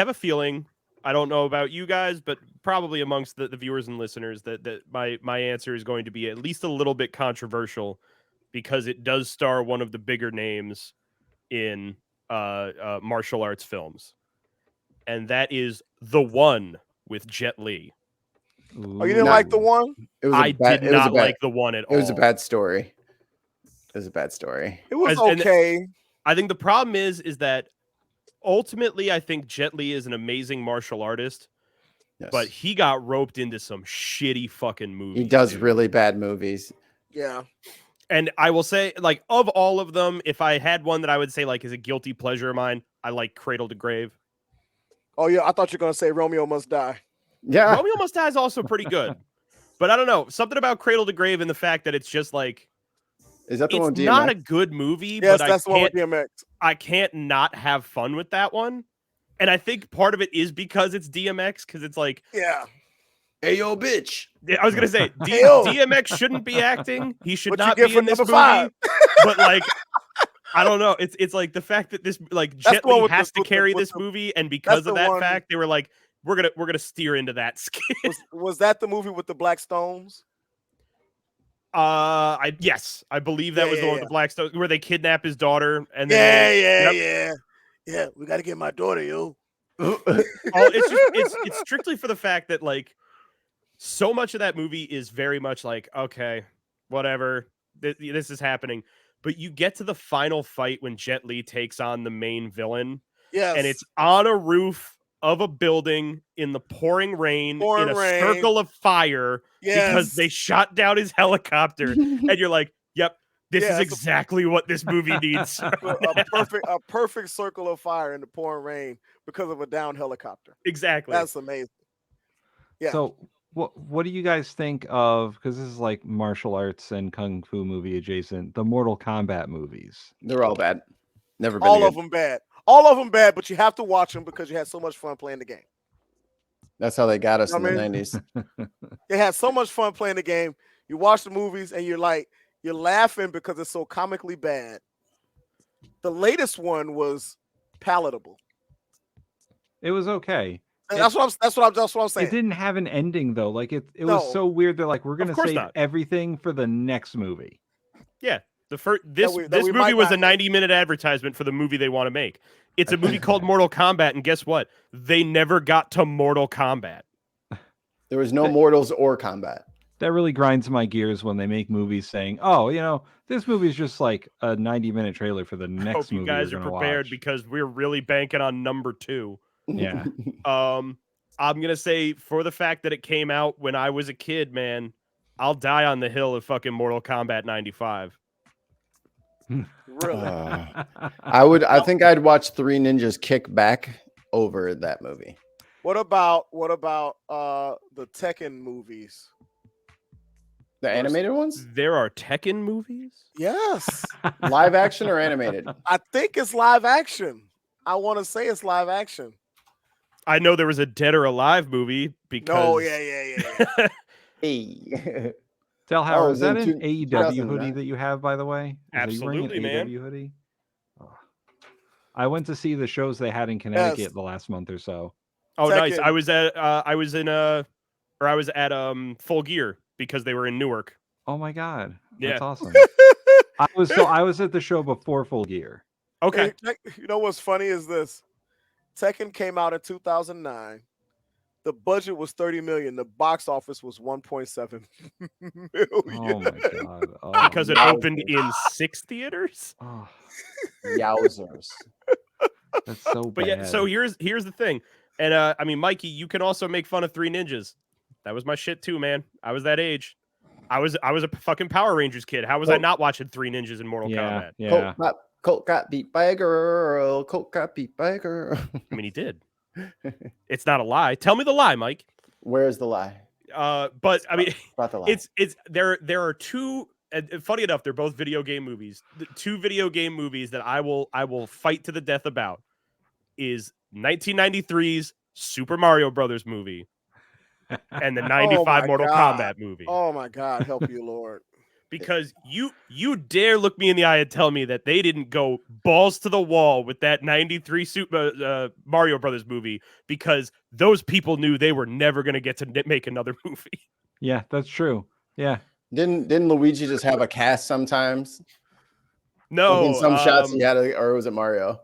a feeling, I don't know about you guys, but probably amongst the viewers and listeners that my answer is going to be at least a little bit controversial, because it does star one of the bigger names in martial arts films. And that is The One with Jet Li. Oh, you didn't like The One? I did not like The One at all. It was a bad story. It was okay. I think the problem is that ultimately I think Jet Li is an amazing martial artist, but he got roped into some shitty fucking movies. He does really bad movies. Yeah. And I will say, like, of all of them, if I had one that I would say like is a guilty pleasure of mine, I like Cradle to Grave. Oh yeah, I thought you were gonna say Romeo Must Die. Yeah, Romeo Must Die is also pretty good, but I don't know, something about Cradle to Grave and the fact that it's just like, is that the one with DMX? It's not a good movie, yes, but that's the one with DMX. I can't not have fun with that one, and I think part of it is because it's DMX, because it's like, yeah. Hey yo, bitch! I was gonna say DMX shouldn't be acting. He should not be in this movie. But like, I don't know. It's like the fact that this like Jet Li has to carry this movie, and because of that fact, they were like, we're gonna steer into that skit. Was that the movie with the Black Stones? Yes, I believe that was the one with the Black Stones, where they kidnap his daughter, and then yeah. We got to get my daughter, yo. It's strictly for the fact that like so much of that movie is very much like, okay, whatever, this is happening. But you get to the final fight when Jet Li takes on the main villain. Yes. And it's on a roof of a building in the pouring rain in a circle of fire because they shot down his helicopter. And you're like, yep, this is exactly what this movie needs. a perfect circle of fire in the pouring rain because of a downed helicopter. Exactly. That's amazing. Yeah. So what do you guys think of, because this is like martial arts and kung fu movie adjacent, the Mortal Kombat movies? They're all bad. Never been all good. of them bad. All of them bad, but you have to watch them because you had so much fun playing the game. That's how they got us in the 90s. They had so much fun playing the game. You watch the movies and you're laughing because it's so comically bad. The latest one was palatable. It was okay. That's what I'm saying. It didn't have an ending though. Like it was so weird. They're like, we're gonna save everything for the next movie. Yeah. This movie was a 90-minute advertisement for the movie they want to make. It's a movie called Mortal Kombat, and guess what? They never got to Mortal Kombat. There was no mortals or combat. That really grinds my gears when they make movies saying, oh, this movie is just like a 90-minute trailer for the next movie. I hope you guys are prepared because we're really banking on number 2. Yeah. I'm going to say, for the fact that it came out when I was a kid, man, I'll die on the hill of fucking Mortal Kombat 95. Really? I think I'd watch Three Ninjas kick back over that movie. What about the Tekken movies? The animated ones? There are Tekken movies? Yes. Live action or animated? I think it's live action. I want to say it's live action. I know there was a Dead or Alive movie because... Oh, yeah. Hey. Delhauer, is that an AEW hoodie that you have, by the way? Absolutely, man. AEW hoodie? Oh. I went to see the shows they had in Connecticut the last month or so. Oh, Tekken. nice. I was at Full Gear because they were in Newark. Oh my God. Yeah. That's awesome. I was at the show before Full Gear. Okay. You know what's funny is this. Tekken came out in 2009. The budget was $30 million. The box office was $1.7 million. Oh my God. Oh, Because it opened in 6 theaters. oh, Yowzers. that's so bad. But yeah, so here's the thing. And I mean, Mikey, you can also make fun of Three Ninjas. That was my shit too, man. I was that age. I was a fucking Power Rangers kid. How was I not watching Three Ninjas in Mortal Kombat? Yeah. Colt got beat by a girl. Colt got beat by a girl. I mean, he did. It's not a lie. Tell me the lie, Mike. Where's the lie? But I mean, About the lie. it's there are two. And funny enough, they're both video game movies. The two video game movies that I will fight to the death about is 1993's Super Mario Brothers movie and the 95 Mortal Kombat movie. Oh my God, help you, Lord. Because you dare look me in the eye and tell me that they didn't go balls to the wall with that 93 Mario Brothers movie because those people knew they were never going to get to make another movie. Yeah, that's true. Yeah. Didn't Luigi just have a cast sometimes? No. Like in some shots he had or was it Mario?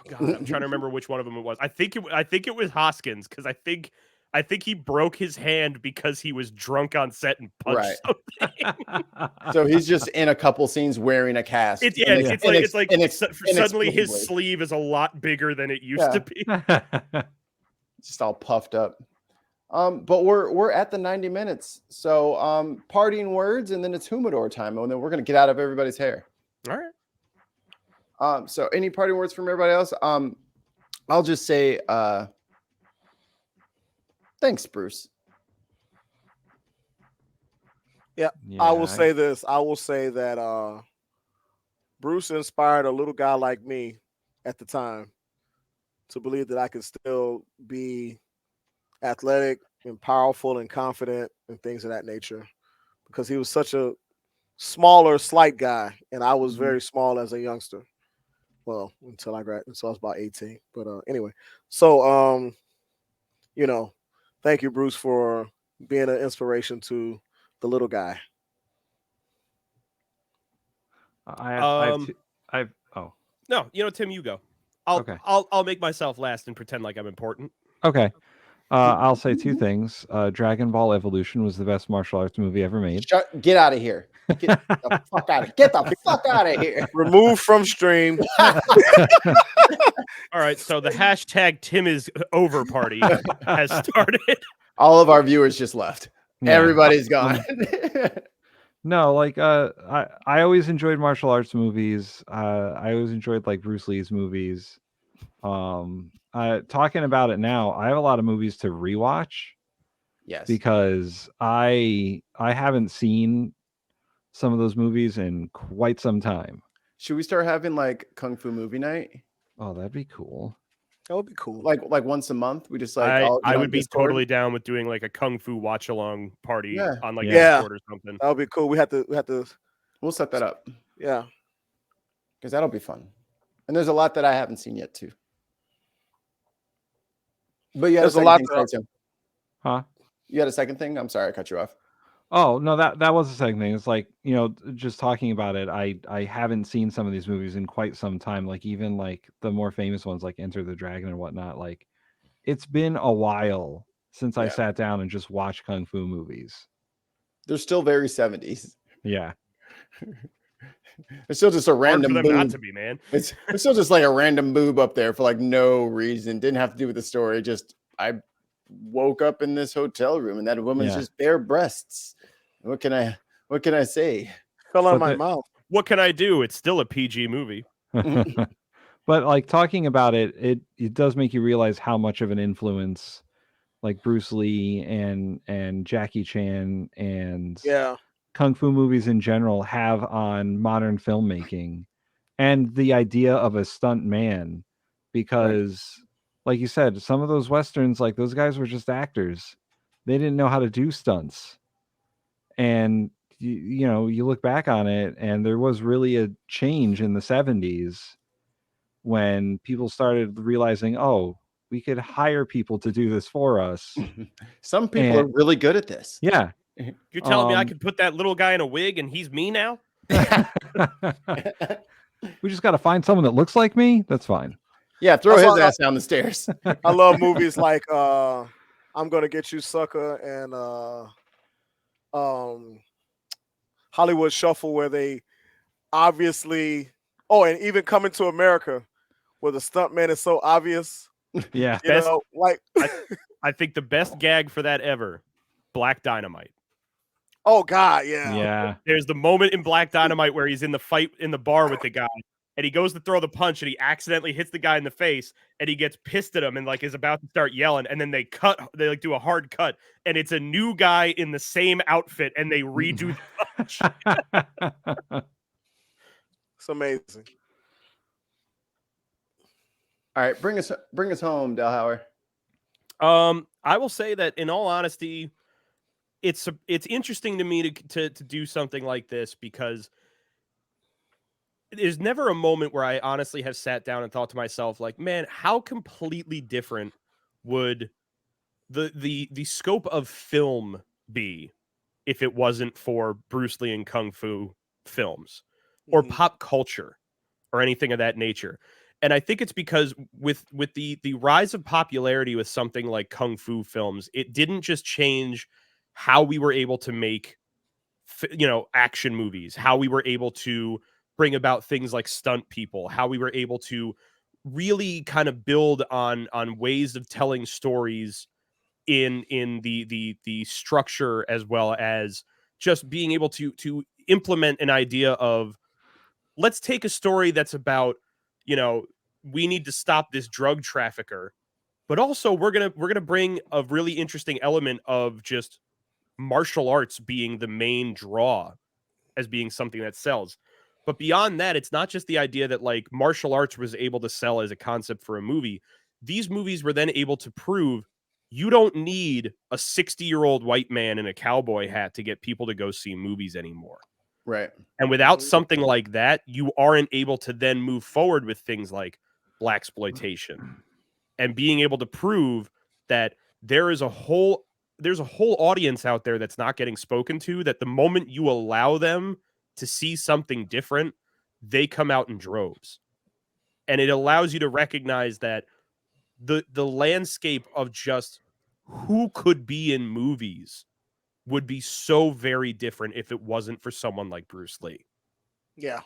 God, I'm trying to remember which one of them it was. I think it was Hoskins because I think he broke his hand because he was drunk on set and punched something. So he's just in a couple scenes wearing a cast. It's like suddenly his sleeve is a lot bigger than it used to be. Just all puffed up. But we're at the 90 minutes. So parting words, and then it's humidor time, and then we're gonna get out of everybody's hair. All right. So any parting words from everybody else? I'll just say thanks, Bruce. Yeah, I will say this. I will say that Bruce inspired a little guy like me at the time to believe that I could still be athletic and powerful and confident and things of that nature, because he was such a smaller, slight guy, and I was very small as a youngster. Well, until I was about 18. But anyway, so thank you, Bruce, for being an inspiration to the little guy. No, Tim, you go. I'll make myself last and pretend like I'm important. Okay. I'll say two things. Dragon Ball Evolution was the best martial arts movie ever made. Get out of here. Get the fuck out of, get the fuck out of here. Remove from stream. All right, so the hashtag Tim is over party has started. All of our viewers just left. Yeah. Everybody's gone. No, like I always enjoyed martial arts movies. I always enjoyed like Bruce Lee's movies. Talking about it now, I have a lot of movies to rewatch. Yes. Because I haven't seen some of those movies in quite some time. Should we start having like Kung Fu movie night? Oh, that'd be cool. That would be cool. Like once a month, we just like I would be totally down with doing like a Kung Fu watch along party on like Discord or something. That would be cool. We have to. We'll set that up. Yeah, because that'll be fun. And there's a lot that I haven't seen yet too. But yeah, there's a lot. Huh? You had a second thing? I'm sorry, I cut you off. Oh no, that was the second thing. It's like, just talking about it, I haven't seen some of these movies in quite some time. Like even like the more famous ones like Enter the Dragon and whatnot. Like it's been a while since I sat down and just watched Kung Fu movies. They're still very 70s. Yeah. It's still just a random boob. Not to be, man. It's still just like a random boob up there for like no reason. Didn't have to do with the story. Just I woke up in this hotel room and that woman's just bare breasts. What can I say? Fell out of my mouth. What can I do? It's still a PG movie. But like talking about it does make you realize how much of an influence like Bruce Lee and Jackie Chan and Kung Fu movies in general have on modern filmmaking and the idea of a stunt man, because like you said, some of those Westerns, like those guys were just actors. They didn't know how to do stunts. And, you look back on it and there was really a change in the 70s when people started realizing, oh, we could hire people to do this for us. Some people are really good at this. Yeah. You're telling me I could put that little guy in a wig and he's me now? We just got to find someone that looks like me. That's fine. Yeah, throw his ass down the stairs. I love movies like I'm Gonna Get You, Sucker, and Hollywood Shuffle, where they obviously, and even Coming to America, where the stuntman is so obvious. Yeah, I think the best gag for that ever, Black Dynamite. Oh God, yeah. Yeah. There's the moment in Black Dynamite where he's in the fight in the bar with the guy, and he goes to throw the punch, and he accidentally hits the guy in the face, and he gets pissed at him and like is about to start yelling, and then they like do a hard cut, and it's a new guy in the same outfit, and they redo the punch. It's amazing. All right, bring us home, Delhauer. I will say that in all honesty, it's interesting to me to do something like this, because there's never a moment where I honestly have sat down and thought to myself, like, man, how completely different would the scope of film be if it wasn't for Bruce Lee and Kung Fu films or pop culture or anything of that nature. And I think it's because with the rise of popularity with something like Kung Fu films, it didn't just change how we were able to make, action movies, how we were able to bring about things like stunt people, how we were able to really kind of build on ways of telling stories in the structure, as well as just being able to implement an idea of, let's take a story that's about, we need to stop this drug trafficker, but also we're gonna bring a really interesting element of just martial arts being the main draw as being something that sells. But beyond that, it's not just the idea that like martial arts was able to sell as a concept for a movie. These movies were then able to prove you don't need a 60-year-old white man in a cowboy hat to get people to go see movies anymore. Right. And without something like that, you aren't able to then move forward with things like blaxploitation and being able to prove that there's a whole audience out there that's not getting spoken to, that the moment you allow them to see something different, they come out in droves. And it allows you to recognize that the landscape of just who could be in movies would be so very different if it wasn't for someone like Bruce Lee. Yeah.